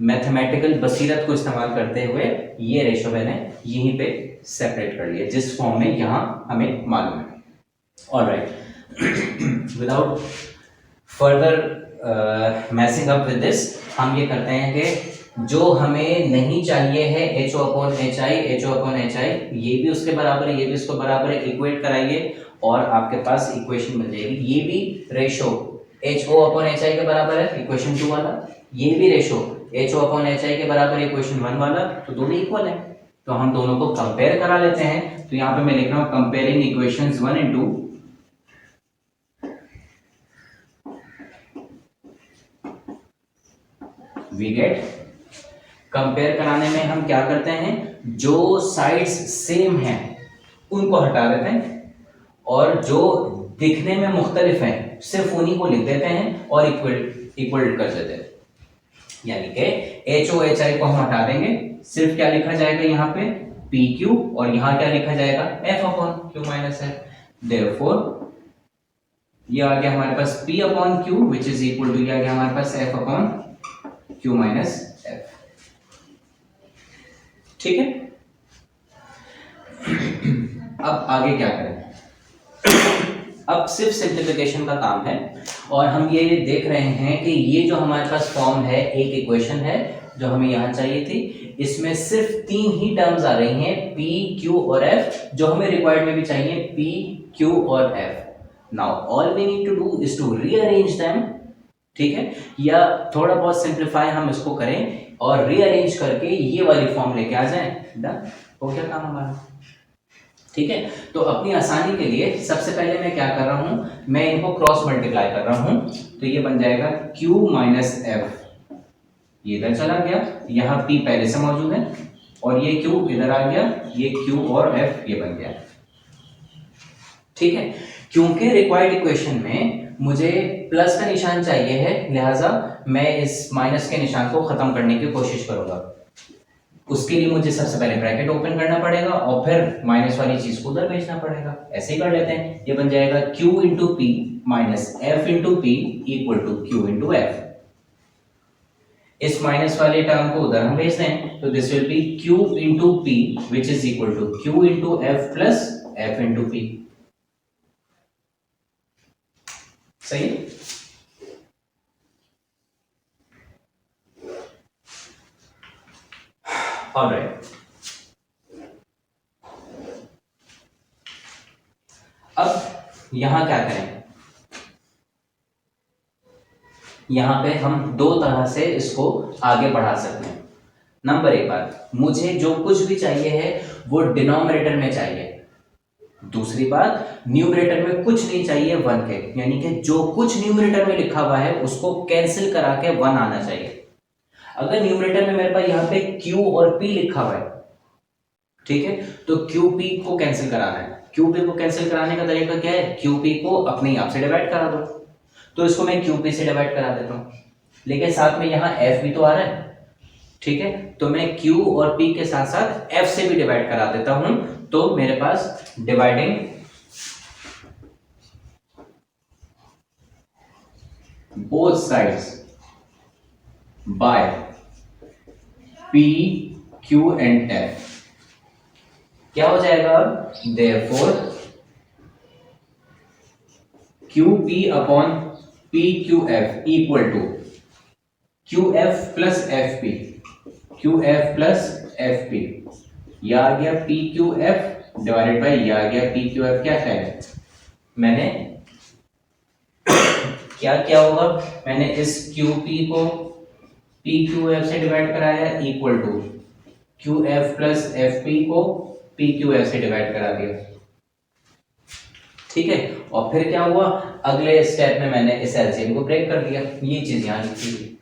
मैथमेटिकल बसीरत को इस्तेमाल करते हुए ये रेशो मैंने यहीं पे सेपरेट कर लिया, जिस फॉर्म में यहाँ हमें मालूम है। Alright, without further मैसिंग up with this, हम ये करते हैं कि जो हमें नहीं चाहिए है H O upon H I, H O upon H I, ये भी उसके बराबर है, ये भी उसको बराबर है, इक्वेट कराइए और आपके पास इक्वेशन बन जाएगी। ये भी ratio H O upon H I के बराबर है, इक्वेशन 2 वाला, ये भी ratio H O upon H I के बराबर है, इक्वेशन 1 वाला, तो दोनों इक्वल है। तो हम दोनों को कंपेयर करा लेते हैं। तो यहाँ पे मैं लिख रहा हूँ comparing equations 1 and 2। We get, compare कराने में हम क्या करते हैं, जो साइड्स सेम हैं उनको हटा देते हैं और जो दिखने में मुख्तलिफ हैं सिर्फ उन्हीं को लिख देते हैं और इक्वल कर देते हैं। यानी कि एच ओ एच आई को हम हटा देंगे, सिर्फ क्या लिखा जाएगा यहाँ पे पी क्यू, और यहाँ क्या लिखा जाएगा F upon Q minus F. Therefore ये आ गया हमारे पास P upon Q which is equal to, ये आ गया हमारे पास F upon Q minus F. ठीक है, अब आगे क्या करें? अब सिर्फ सिंप्लीफिकेशन का काम है और हम ये देख रहे हैं कि ये जो हमारे पास फॉर्म है, एक इक्वेशन है जो हमें यहाँ चाहिए थी, इसमें सिर्फ 3 ही टर्म्स आ रही हैं, P, Q और F, जो हमें रिक्वायर्ड में भी चाहिए P, Q और F। Now all we need to do is to rearrange them. ठीक है, या थोड़ा बहुत सिंप्लीफाई हम इसको करें और रीअरेंज करके ये वाली फॉर्म लेके आ जाएं। डन, हो गया काम हमारा। ठीक है, तो अपनी आसानी के लिए सबसे पहले मैं क्या कर रहा हूं, मैं इनको क्रॉस मल्टीप्लाई कर रहा हूं, तो ये बन जाएगा Q माइनस एफ, ये इधर चला गया, यहाँ P पहले से मौजूद है और ये Q इधर आ गया, ये Q और F ये बन गया। ठीक है, क्योंकि रिक्वायर्ड इक्वेशन में मुझे प्लस का निशान चाहिए है, लिहाजा मैं इस माइनस के निशान को खत्म करने की कोशिश करूंगा। उसके लिए मुझे सबसे पहले ब्रैकेट ओपन करना पड़ेगा और फिर माइनस वाली चीज को उधर भेजना पड़ेगा। ऐसे ही कर लेते हैं, ये बन जाएगा Q into P minus F into P equal to Q into F. इस माइनस वाले टर्म को उधर हम भेज दें, तो this will be Q into P which is equal to Q into F plus F into P. सही, alright. अब यहां क्या करें, यहां पे हम दो तरह से इसको आगे बढ़ा सकते हैं। नंबर एक बात, मुझे जो कुछ भी चाहिए है वो डिनोमिनेटर में चाहिए। दूसरी बात, न्यूमरेटर में कुछ नहीं चाहिए 1 के, यानी कि जो कुछ न्यूमरेटर में लिखा हुआ है उसको कैंसिल करा के 1 आना चाहिए। अगर न्यूमरेटर में मेरे पास यहाँ पे Q और P लिखा हुआ है, ठीक है, तो QP को कैंसिल कराना है। QP को कैंसिल कराने का तरीका क्या है, QP को अपने आप से डिवाइड करा दो, तो इसको मैं QP से डिवाइड करा देता हूँ, लेकिन साथ में यहाँ F भी तो आ रहा है। ठीक है, तो मैं Q और P के साथ साथ F से भी डिवाइड करा देता हूं, तो मेरे पास dividing both sides by P, Q and F क्या हो जाएगा, therefore QP upon PQF equal to QF plus FP, QF plus FP, यह आ गया PQF डिवाइडेड बाय यह आ गया PQF। क्या है, मैंने क्या क्या होगा, मैंने इस क्यू पी को पी क्यू एफ से डिवाइड कराया equal to Q F plus F P को पी क्यू एफ से डिवाइड करा दिया, ठीक है। और फिर क्या हुआ, अगले स्टेप में मैंने इस एलसीएम को ब्रेक कर दिया, ये चीज यहां लिखी हुई,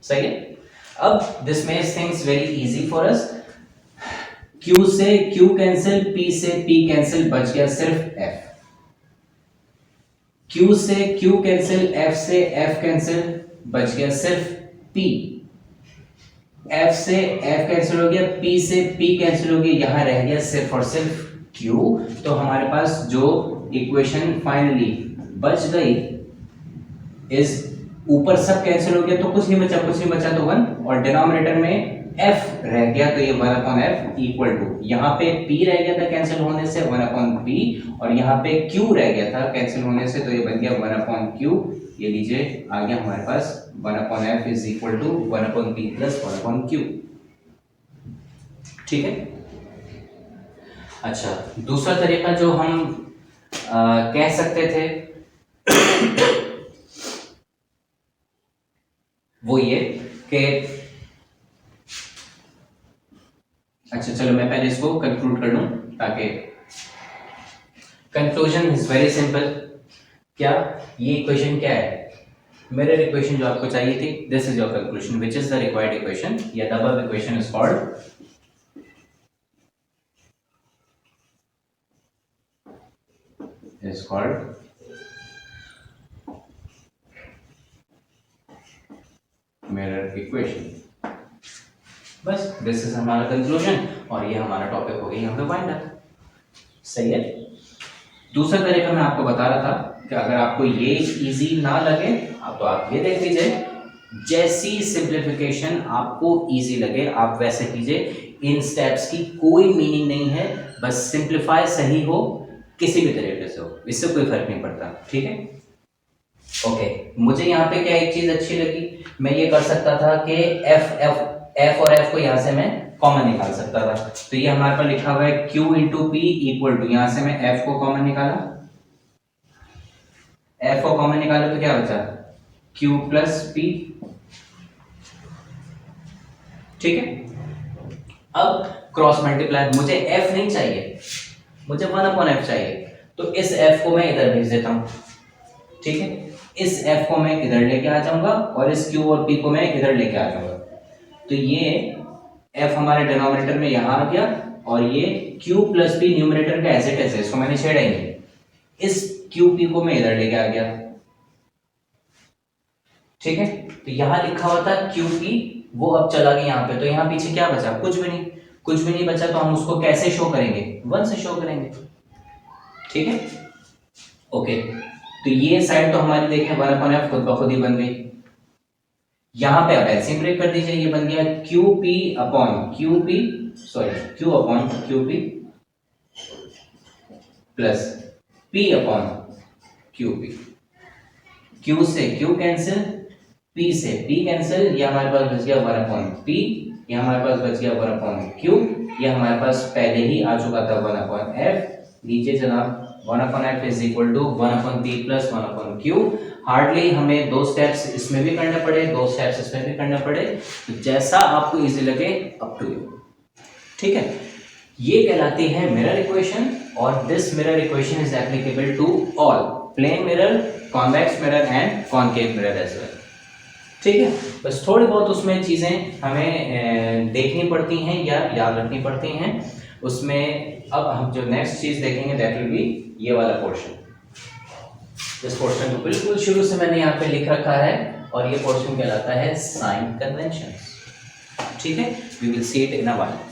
सही है। अब this makes things very easy for us. Q से Q कैंसिल, P से P कैंसिल, बच गया सिर्फ F। Q से Q कैंसिल, F से F कैंसिल, बच गया सिर्फ P। F से F कैंसिल हो गया, P से P कैंसिल हो गया, यहां रह गया सिर्फ और सिर्फ Q। तो हमारे पास जो इक्वेशन फाइनली बच गई इस ऊपर सब कैंसिल हो गया तो कुछ नहीं बचा तो 1, और डिनोमिनेटर में f रह गया तो ये 1/f इक्वल टू, यहाँ पे p रह गया था कैंसिल होने से 1/p, और यहाँ पे q रह गया था कैंसिल होने से तो ये बन गया 1/q। ये लीजिए आ गया हमारे पास 1/f is equal to 1/p plus 1/q, ठीक है। अच्छा, दूसरा तरीका जो हम कह सकते थे वो ये कि, अच्छा चलो मैं पहले इसको कंक्लूड कर लूं, ताकि कंक्लूजन इज वेरी सिंपल। क्या ये इक्वेशन क्या है, मिरर इक्वेशन जो आपको चाहिए थी, this is your conclusion which is the required equation, या the above equation is called mirror equation. बस दिस इज हमारा कंक्लूजन, और ये हमारा टॉपिक हो गया यहाँ पे वाइंड अप, सही है। दूसरा तरीका मैं आपको बता रहा था कि अगर आपको ये इजी ना लगे तो आप ये देख लीजिए, जैसी सिंप्लीफिकेशन आपको इजी लगे आप वैसे कीजिए। इन स्टेप्स की कोई मीनिंग नहीं है, बस सिंप्लीफाई सही हो किसी भी तरीके से हो, इससे कोई फर्क नहीं पड़ता, ठीक है। ओके, मुझे यहाँ पे क्या एक चीज अच्छी लगी, मैं ये कर सकता था कि एफ और एफ को यहाँ से मैं कॉमन निकाल सकता था। तो ये हमारे पास लिखा हुआ है Q into P equal to, यहां से मैं F को कॉमन निकाला, F को कॉमन निकाला तो क्या बचा Q प्लस P, ठीक है। अब क्रॉस मल्टीप्लाई, मुझे F नहीं चाहिए, मुझे 1/f चाहिए, तो इस F को मैं इधर भेज देता हूं, ठीक है। इस F को मैं इधर लेके आ जाऊंगा और इस Q और P को मैं इधर लेके आ जाऊंगा, तो ये f हमारे डिनोमिनेटर में यहां आ गया, और ये q प्लस पी न्यूमरेटर का एज इट इज है, इसको मैंने छेड़ा ही नहीं, इस qp को मैं इधर लेके आ गया, ठीक है। तो यहां लिखा हुआ था qp, वो अब चला गया यहां पे, तो यहां पीछे क्या बचा, कुछ भी नहीं बचा, तो हम उसको कैसे शो करेंगे, 1 से शो करेंगे, ठीक है। ओके, तो ये साइड तो हमारी देखें 1/f खुद ब खुद ही बन गई। यहां पे आप एलसीएम ब्रेक कर दीजिए, ये बन गया QP upon QP, sorry Q upon QP plus P upon QP। Q से Q कैंसिल, P से P कैंसिल, ये हमारे पास बच गया 1/P, ये हमारे पास बच गया 1/Q, ये हमारे पास पहले ही आ चुका था 1/F। नीचे जनाब 1/F is equal to 1/P plus 1/Q। Hardly हमें 2 स्टेप्स इसमें भी करने पड़े, 2 स्टेप्स इसमें भी करने पड़े, तो जैसा आपको इजी लगे अप टू यू, ठीक है। ये कहलाती है मिरर इक्वेशन, और this mirror equation is applicable to all plane mirror, convex mirror and concave mirror as well, ठीक है। बस थोड़ी बहुत उसमें चीजें हमें देखनी पड़ती हैं या याद रखनी पड़ती हैं उसमें। अब हम जो नेक्स्ट चीज देखेंगे दैट विल बी ये वाला पोर्शन। इस पोर्शन को बिल्कुल शुरू से मैंने यहाँ पे लिख रखा है, और ये पोर्शन कहलाता है साइन कन्वेंशन, ठीक है। We will see it in a while.